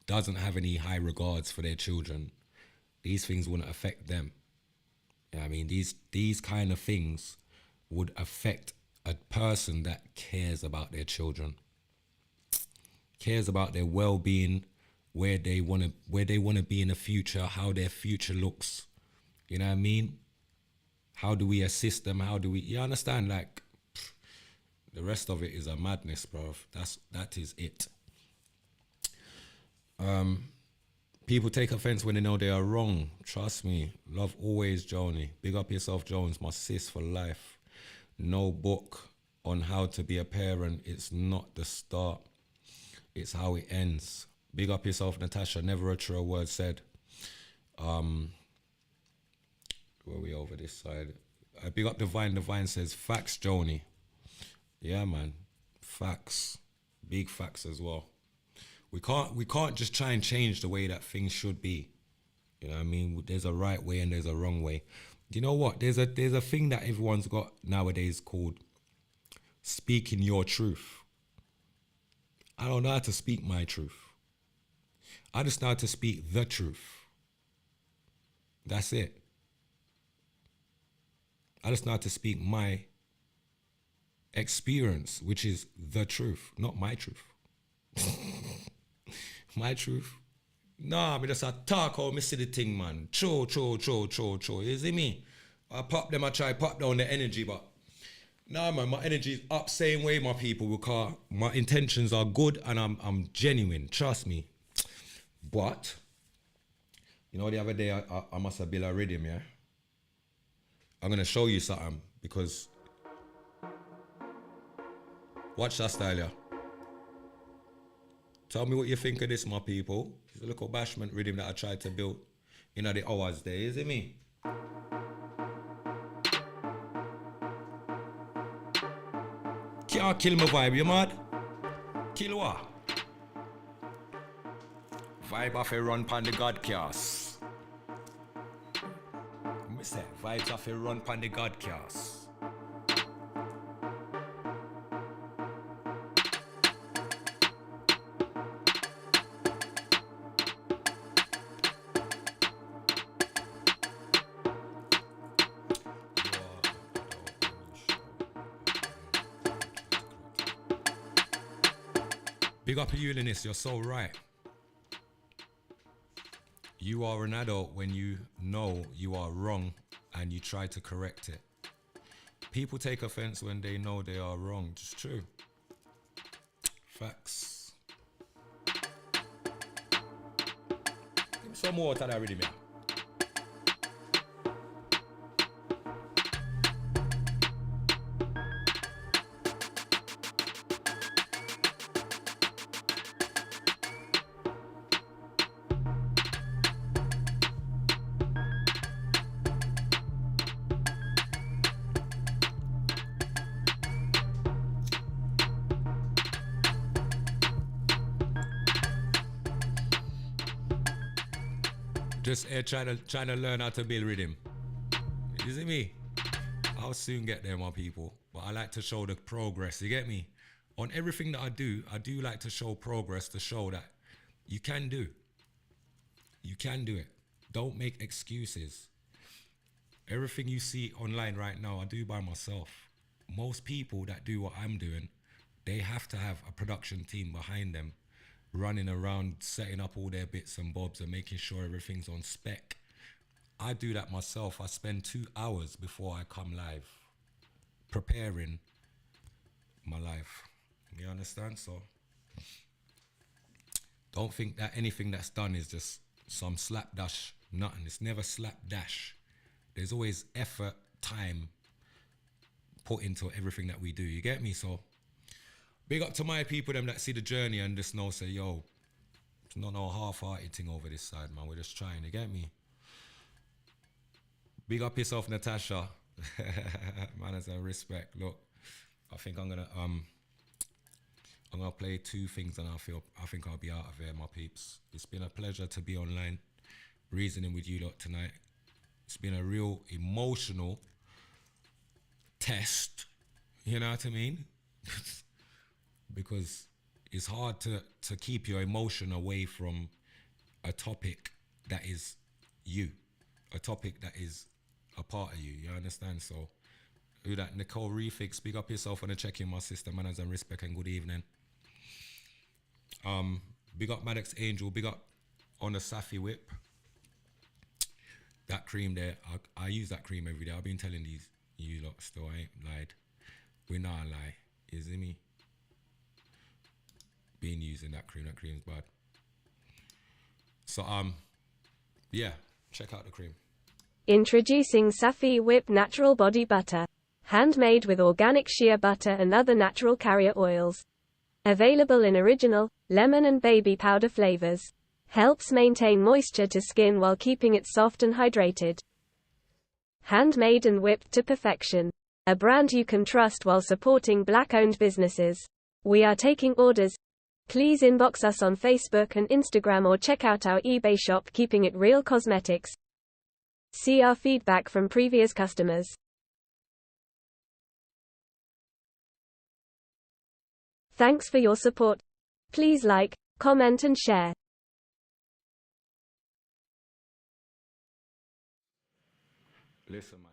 doesn't have any high regards for their children. These things wouldn't affect them. You know what I mean? These kind of things would affect a person that cares about their children, cares about their well-being, where they want to be in the future, how their future looks. You know what I mean? How do we assist them? How do we? You understand? Like, the rest of it is a madness, bro. That is it. People take offense when they know they are wrong. Trust me. Love always, Joni. Big up yourself, Jones. My sis for life. No book on how to be a parent. It's not the start. It's how it ends. Big up yourself, Natasha. Never a truer word said. Where we over this side? Big up Divine. Divine says, facts, Joni. Yeah, man. Facts. Big facts as well. We can't just try and change the way that things should be. You know what I mean? There's a right way and there's a wrong way. You know what? There's a thing that everyone's got nowadays called speaking your truth. I don't know how to speak my truth. I just know how to speak the truth. That's it. I just know how to speak my experience, which is the truth, not my truth. My truth? Nah, I mean, just a talk how me see the thing, man. Cho. You see me? I try pop down the energy, but nah, man, my energy is up same way, my people, because my intentions are good and I'm genuine, trust me. But, you know, the other day I must have built a rhythm, yeah? I'm going to show you something, because watch that style, yeah? Tell me what you think of this, my people. It's a little bashment rhythm that I tried to build in the hours there, is it me? Can't kill my vibe, you mad? Kill what? Vibe off a run pan the Godcast. Me say, vibes off a run pan the Godcast. Big up you, Linus, you're so right. You are an adult when you know you are wrong and you try to correct it. People take offense when they know they are wrong. It's true. Facts. Give me some more to that rhythm, yeah. Just trying to learn how to build rhythm. You see me? I'll soon get there, my people. But I like to show the progress. You get me? On everything that I do like to show progress to show that you can do. You can do it. Don't make excuses. Everything you see online right now, I do by myself. Most people that do what I'm doing, they have to have a production team behind them, running around, setting up all their bits and bobs and making sure everything's on spec. I do that myself. I spend 2 hours before I come live, preparing my life. You understand? So don't think that anything that's done is just some slapdash, nothing. It's never slapdash. There's always effort, time put into everything that we do. You get me? So big up to my people, them that see the journey and just know, say, yo, it's not no half-hearted thing over this side, man. We're just trying. You get me? Big up yourself, Natasha. Manners and respect. Look, I think I'm gonna play 2 things and I think I'll be out of here, my peeps. It's been a pleasure to be online, reasoning with you lot tonight. It's been a real emotional test, you know what I mean? Because it's hard to keep your emotion away from a topic that is you, a topic that is a part of you, you understand? So, who that? Nicole Refix, big up yourself on the check-in, my sister, manners and respect, and good evening. Big up Maddox Angel, big up on the Safi Whip. That cream there, I use that cream every day. I've been telling you lot still, I ain't lied. We're not a lie, you see me? Been using that cream's bad. So, yeah, check out the cream. Introducing Safi Whip Natural Body Butter. Handmade with organic shea butter and other natural carrier oils. Available in original, lemon and baby powder flavors. Helps maintain moisture to skin while keeping it soft and hydrated. Handmade and whipped to perfection. A brand you can trust while supporting Black-owned businesses. We are taking orders. Please inbox us on Facebook and Instagram or check out our eBay shop, Keeping It Real Cosmetics. See our feedback from previous customers. Thanks for your support. Please like, comment and share. Listen, man.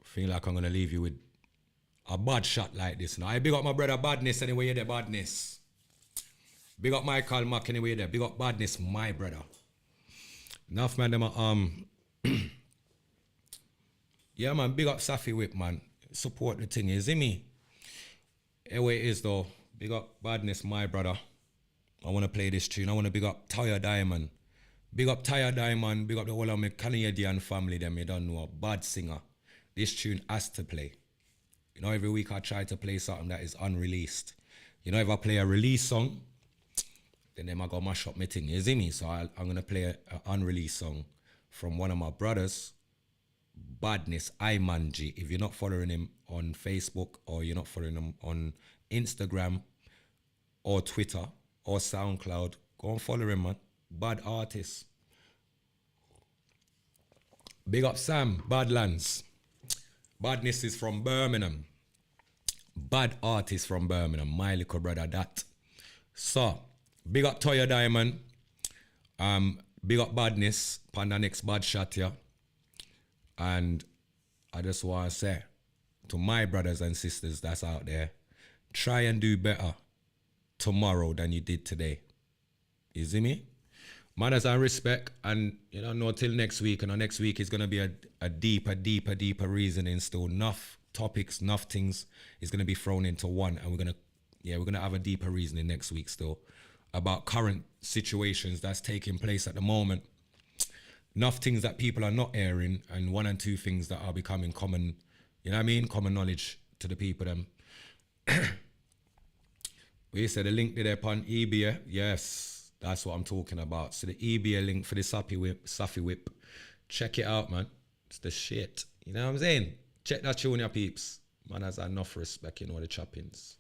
Feel like I'm going to leave you with a bad shot like this. Now, I big up my brother Badness anyway, you're there, Badness. Big up Michael Mack anyway, you're there. Big up Badness, my brother. Enough, man, them, yeah, man, big up Safi Whip, man. Support the thing, you see me? Anyway it is, though. Big up Badness, my brother. I want to play this tune. I want to big up Tyre Diamond. Big up Tyre Diamond. Big up the whole of my Canadian family, them, you don't know, a bad singer. This tune has to play. You know, every week I try to play something that is unreleased. You know, if I play a release song, then I go mash up my thing, you see me? So I'm going to play an unreleased song from one of my brothers, Badness Imanji. If you're not following him on Facebook or you're not following him on Instagram or Twitter or SoundCloud, go and follow him, man. Bad artist. Big up Sam, Badlands. Badness is from Birmingham. Bad artist from Birmingham. My little brother, that. So, big up Toya Diamond. Big up Badness. Panda next bad shot here. And I just want to say to my brothers and sisters that's out there, try and do better tomorrow than you did today. You see me? Manners and respect, and you know till next week, and next week is gonna be a deeper reasoning still. Enough topics, enough things is gonna be thrown into one, and we're gonna have a deeper reasoning next week still about current situations that's taking place at the moment. Enough things that people are not airing, and 1 and 2 things that are becoming common, you know what I mean? Common knowledge to the people them. We said the link there upon eBay, yes. That's what I'm talking about. So the eBay link for the Safi Whip. Check it out, man. It's the shit. You know what I'm saying? Check that tune, your peeps. Man has enough respect, you know, the choppings.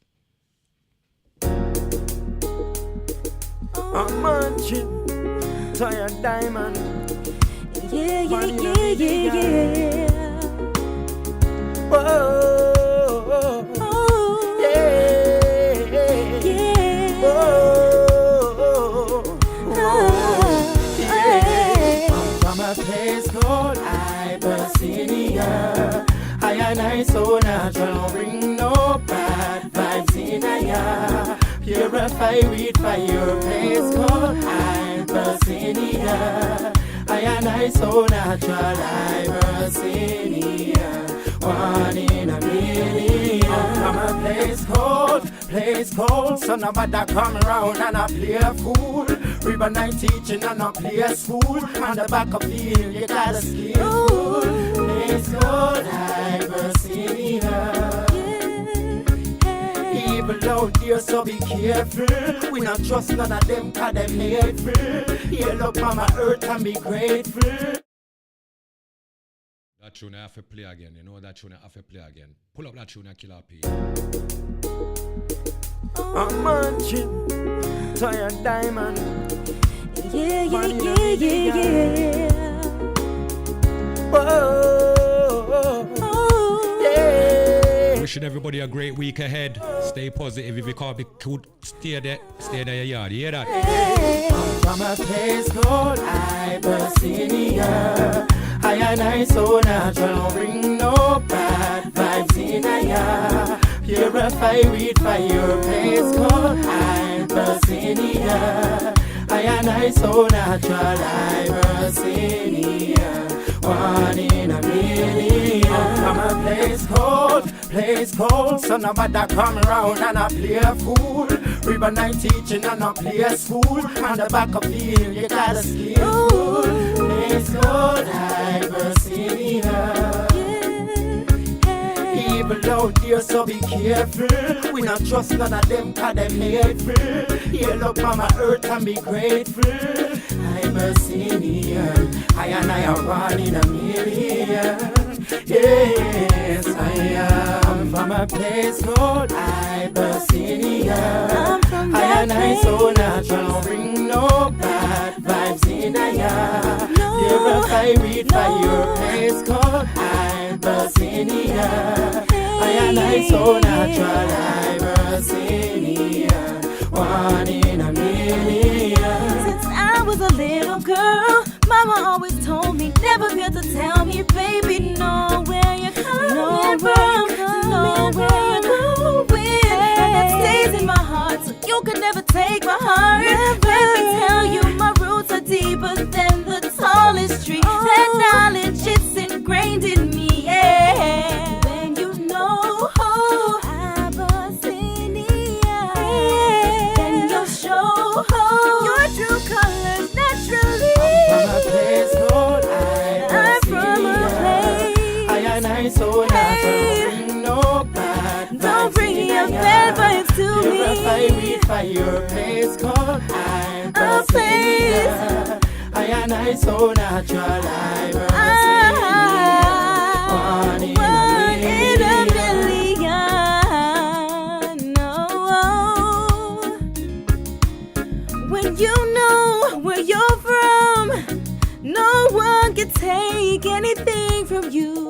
I'm munching, Toya Diamond. Yeah, yeah, yeah, yeah, yeah. Whoa, yeah, Yeah. whoa, Hey. From a place called Ibersenia, I and I so natural, bring no bad vibes in ya. Purify weed by your place called Ibersenia, I and I so natural, Ibersenia, one in a million. From a place cold, so nobody come around and I play a fool. Ribbon night teaching and I play a school. On the back of field, you gotta skill. Place cold, Ibersenia. Evil out there, so be careful. We not trust none of them, cause them hateful. Heal up mama earth and be grateful. That tune I have to play again. You know that tune I have to play again. Pull up that tune and Killer P. I'm munching, Giant Diamond. Yeah, yeah, yeah, yeah, yeah. Whoa, yeah. Wishing everybody a great week ahead. Stay positive. If you can't be cool, stay there in your yard. You hear that? From a place called Ibersenia, I and I so natural, bring no bad vibes in ya. Purify weed by your place called Ibersenia, I and I so natural, Ibersenia, one in a million. From a place cold, so nobody come around and I play a fool. Ribbon night teaching and I play a school. On the back of field, you gotta skill. Place cold, Ibersenia. Evil out there, so be careful. We not trust none of them, cause them hateful. Heal up mama earth and be grateful. Ibersenia, I and I are one in a million. Yes, I am from a place called Ibersenia. I and I so natural, bring no bad vibes in ya. Purify weed by your place called Ibersenia. I and I so natural, Ibersenia, one in a million. Since I was a little girl, Mama always told me never fear to tell me, baby, know where you're coming from, know where you're going, and that stays in my heart, so you could never take my heart. Let me tell you, my roots are deeper than the tallest tree. That knowledge, it's ingrained in me. Yeah. When you know Ibersenia, then you'll show your true colors naturally. From a place called I'm from a Ibersenia, I and I so natural, bring no bad vibes. Don't bring your bad vibes to Purify me. weed by your place called Ibersenia. I and I so natural, Ibersenia. One in a million. No. When you know where you're from, no one can take anything from you.